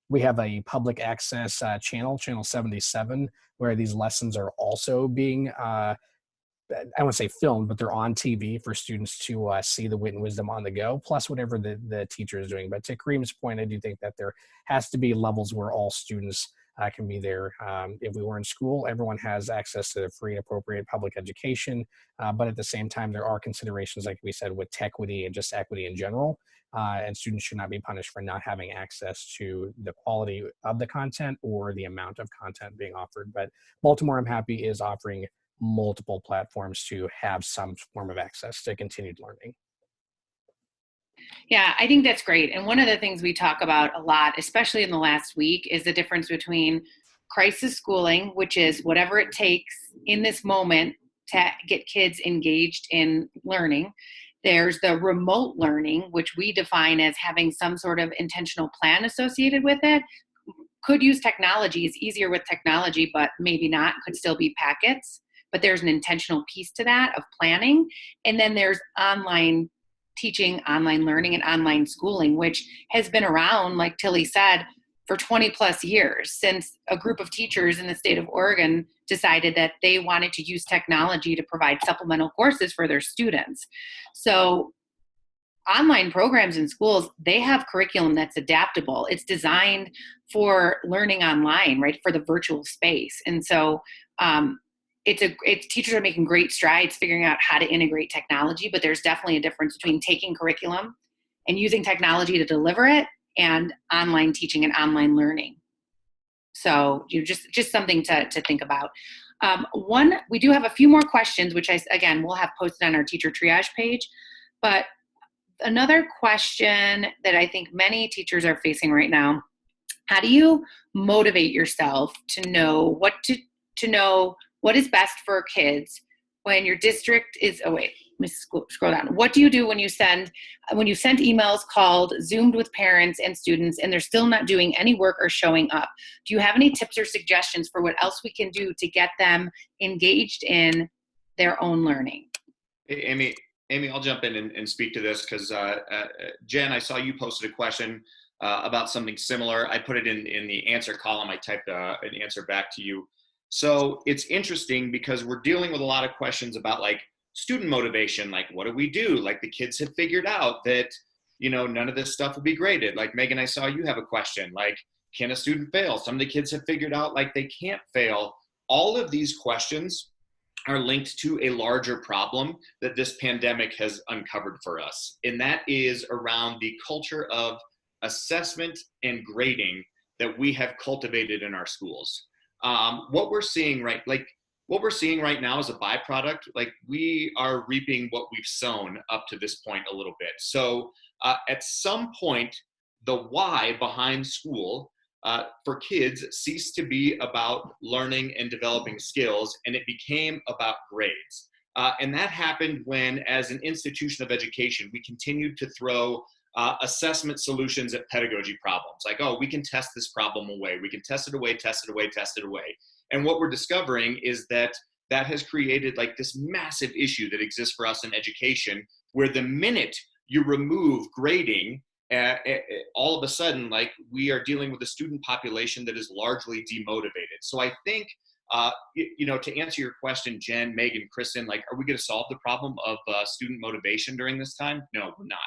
We have a public access channel 77, where these lessons are also being I won't say filmed, but they're on TV for students to see the Wit and Wisdom on the go, plus whatever the teacher is doing. But to Kareem's point, I do think that there has to be levels where all students can be there. If we were in school, everyone has access to free and appropriate public education. But at the same time, there are considerations, like we said, with equity and just equity in general. And students should not be punished for not having access to the quality of the content or the amount of content being offered. But Baltimore, I'm happy, is offering multiple platforms to have some form of access to continued learning. Yeah, I think that's great. And one of the things we talk about a lot, especially in the last week, is the difference between crisis schooling, which is whatever it takes in this moment to get kids engaged in learning. There's the remote learning, which we define as having some sort of intentional plan associated with it. Could use technology, is easier with technology, but maybe not, could still be packets. But there's an intentional piece to that of planning. And then there's online teaching, online learning, and online schooling, which has been around, like Tilly said, for 20 plus years, since a group of teachers in the state of Oregon decided that they wanted to use technology to provide supplemental courses for their students. So online programs in schools, they have curriculum that's adaptable. It's designed for learning online, right, for the virtual space. And so teachers are making great strides figuring out how to integrate technology, but there's definitely a difference between taking curriculum and using technology to deliver it and online teaching and online learning. So just something to think about. We do have a few more questions, which again, we'll have posted on our teacher triage page. But another question that I think many teachers are facing right now: how do you motivate yourself to know what is best for kids when your district is, let me scroll down. What do you do when you sent emails, called, Zoomed with parents and students, and they're still not doing any work or showing up? Do you have any tips or suggestions for what else we can do to get them engaged in their own learning? Hey, Amy, I'll jump in and speak to this because Jen, I saw you posted a question about something similar. I put it in the answer column. I typed an answer back to you. So it's interesting because we're dealing with a lot of questions about like student motivation, like what do we do? Like the kids have figured out that, none of this stuff will be graded. Like Megan, I saw you have a question, like, can a student fail? Some of the kids have figured out like they can't fail. All of these questions are linked to a larger problem that this pandemic has uncovered for us. And that is around the culture of assessment and grading that we have cultivated in our schools. What we're seeing right now is a byproduct. Like we are reaping what we've sown up to this point a little bit. So at some point, the why behind school for kids ceased to be about learning and developing skills, and it became about grades. And that happened when, as an institution of education, we continued to throw assessment solutions at pedagogy problems. Like, oh, we can test this problem away. We can test it away, test it away, test it away. And what we're discovering is that has created like this massive issue that exists for us in education, where the minute you remove grading, all of a sudden, like we are dealing with a student population that is largely demotivated. So I think, to answer your question, Jen, Megan, Kristen, like, are we going to solve the problem of student motivation during this time? No, we're not.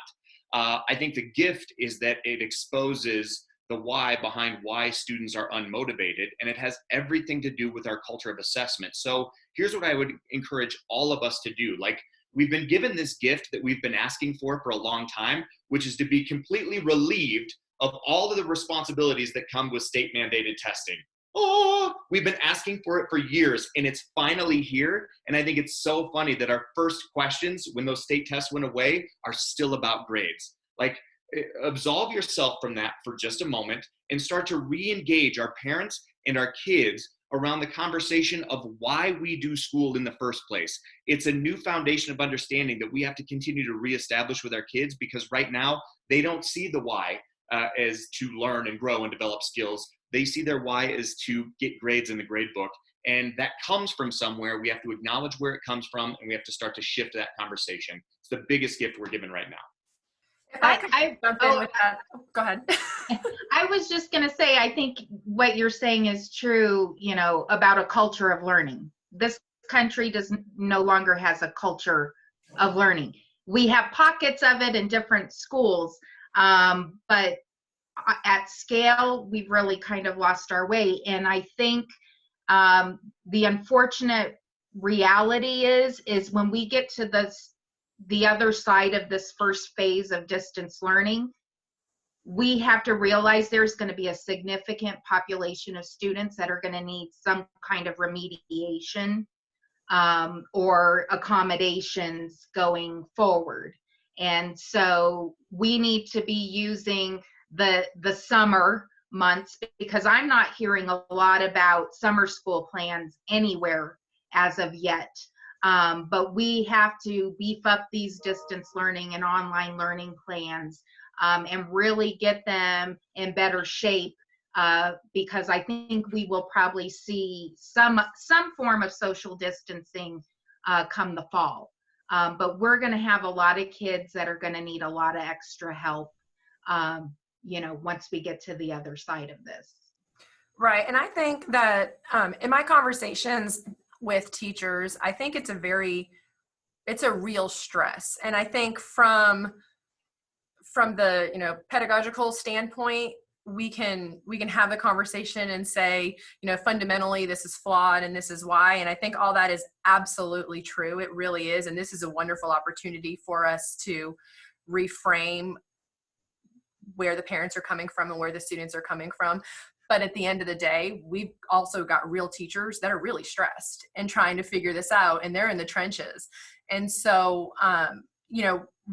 I think the gift is that it exposes the why behind why students are unmotivated, and it has everything to do with our culture of assessment. So here's what I would encourage all of us to do. Like, we've been given this gift that we've been asking for a long time, which is to be completely relieved of all of the responsibilities that come with state mandated testing. Oh, we've been asking for it for years, and it's finally here. And I think it's so funny that our first questions when those state tests went away are still about grades. Like, absolve yourself from that for just a moment and start to re-engage our parents and our kids around the conversation of why we do school in the first place. It's a new foundation of understanding that we have to continue to reestablish with our kids, because right now they don't see the why as to learn and grow and develop skills. They see their why as to get grades in the grade book. And that comes from somewhere. We have to acknowledge where it comes from, and we have to start to shift that conversation. It's the biggest gift we're given right now. If I could jump in with that. Go ahead. I was just going to say, I think what you're saying is true, about a culture of learning. This country no longer has a culture of learning. We have pockets of it in different schools, but at scale, we've really kind of lost our way. And I think the unfortunate reality is when we get to the other side of this first phase of distance learning, we have to realize there's going to be a significant population of students that are going to need some kind of remediation or accommodations going forward. And so we need to be using the summer months, because I'm not hearing a lot about summer school plans anywhere as of yet. But we have to beef up these distance learning and online learning plans, and really get them in better shape, because I think we will probably see some form of social distancing come the fall. But we're going to have a lot of kids that are going to need a lot of extra help, once we get to the other side of this. Right. And I think that in my conversations with teachers, I think it's a real stress. And I think from the, pedagogical standpoint, we can have the conversation and say, fundamentally this is flawed and this is why. And I think all that is absolutely true. It really is. And this is a wonderful opportunity for us to reframe where the parents are coming from and where the students are coming from. But at the end of the day, we've also got real teachers that are really stressed and trying to figure this out, and they're in the trenches. And so,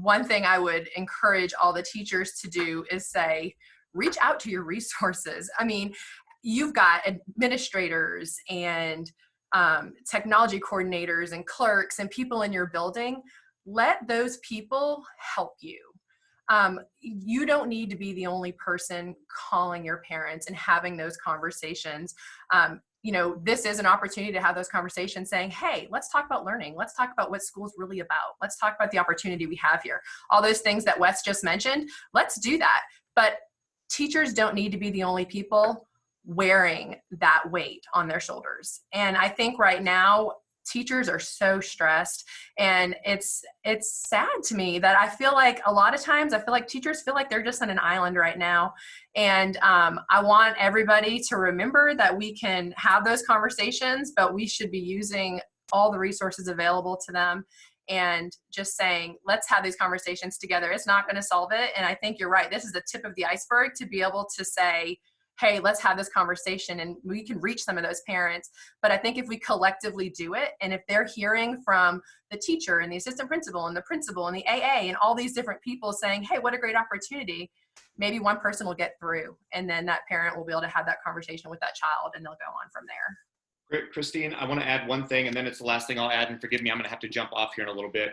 one thing I would encourage all the teachers to do is say, reach out to your resources. I mean, you've got administrators and technology coordinators and clerks and people in your building. Let those people help you. You don't need to be the only person calling your parents and having those conversations. This is an opportunity to have those conversations saying, hey, let's talk about learning. Let's talk about what school's really about. Let's talk about the opportunity we have here. All those things that Wes just mentioned, let's do that. But teachers don't need to be the only people wearing that weight on their shoulders. And I think right now, teachers are so stressed, and it's sad to me that I feel like a lot of times teachers feel like they're just on an island right now. And I want everybody to remember that we can have those conversations, but we should be using all the resources available to them and just saying, let's have these conversations together. It's not going to solve it. And I think you're right. This is the tip of the iceberg to be able to say, hey, let's have this conversation, and we can reach some of those parents. But I think if we collectively do it, and if they're hearing from the teacher and the assistant principal and the principal and the AA and all these different people saying, hey, what a great opportunity, maybe one person will get through, and then that parent will be able to have that conversation with that child, and they'll go on from there. Great, Christine, I want to add one thing, and then it's the last thing I'll add, and forgive me, I'm going to have to jump off here in a little bit.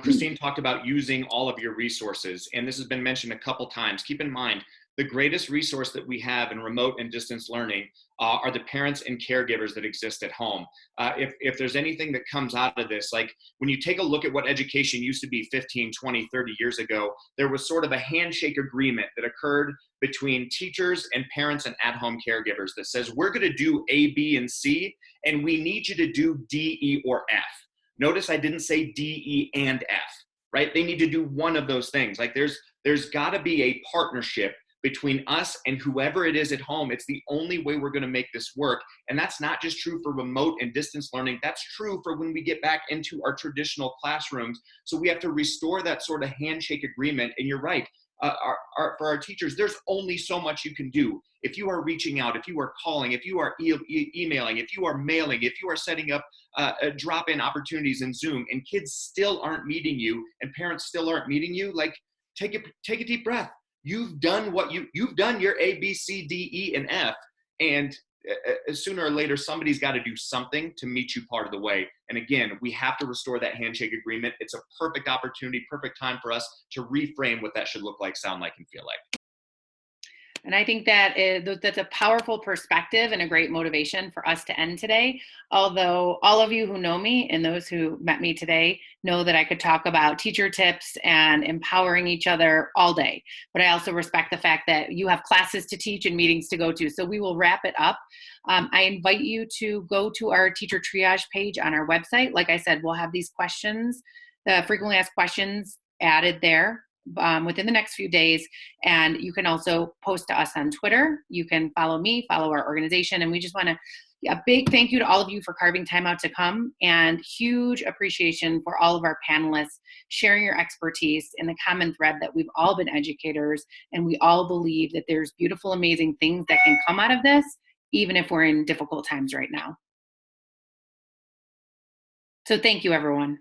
Christine talked about using all of your resources, and this has been mentioned a couple times. Keep in mind, the greatest resource that we have in remote and distance learning are the parents and caregivers that exist at home. If there's anything that comes out of this, like when you take a look at what education used to be 15, 20, 30 years ago, there was sort of a handshake agreement that occurred between teachers and parents and at-home caregivers that says, we're going to do A, B, and C, and we need you to do D, E, or F. Notice I didn't say D, E, and F, right? They need to do one of those things. Like there's got to be a partnership between us and whoever it is at home. It's the only way we're going to make this work. And that's not just true for remote and distance learning. That's true for when we get back into our traditional classrooms. So we have to restore that sort of handshake agreement. And you're right. For our teachers, there's only so much you can do. If you are reaching out, if you are calling, if you are emailing, if you are mailing, if you are setting up drop-in opportunities in Zoom, and kids still aren't meeting you and parents still aren't meeting you, like take a deep breath. You've done you've done your A, B, C, D, E, and F, and sooner or later, somebody's got to do something to meet you part of the way. And again, we have to restore that handshake agreement. It's a perfect opportunity, perfect time for us to reframe what that should look like, sound like, and feel like. And I think that's a powerful perspective and a great motivation for us to end today. Although all of you who know me and those who met me today know that I could talk about teacher tips and empowering each other all day. But I also respect the fact that you have classes to teach and meetings to go to. So we will wrap it up. I invite you to go to our teacher triage page on our website. Like I said, we'll have these questions, the frequently asked questions added there within the next few days. And you can also post to us on Twitter. You can follow me, follow our organization. And we just want to, a big thank you to all of you for carving time out to come, and huge appreciation for all of our panelists sharing your expertise in the common thread that we've all been educators, and we all believe that there's beautiful, amazing things that can come out of this, even if we're in difficult times right now. So thank you, everyone.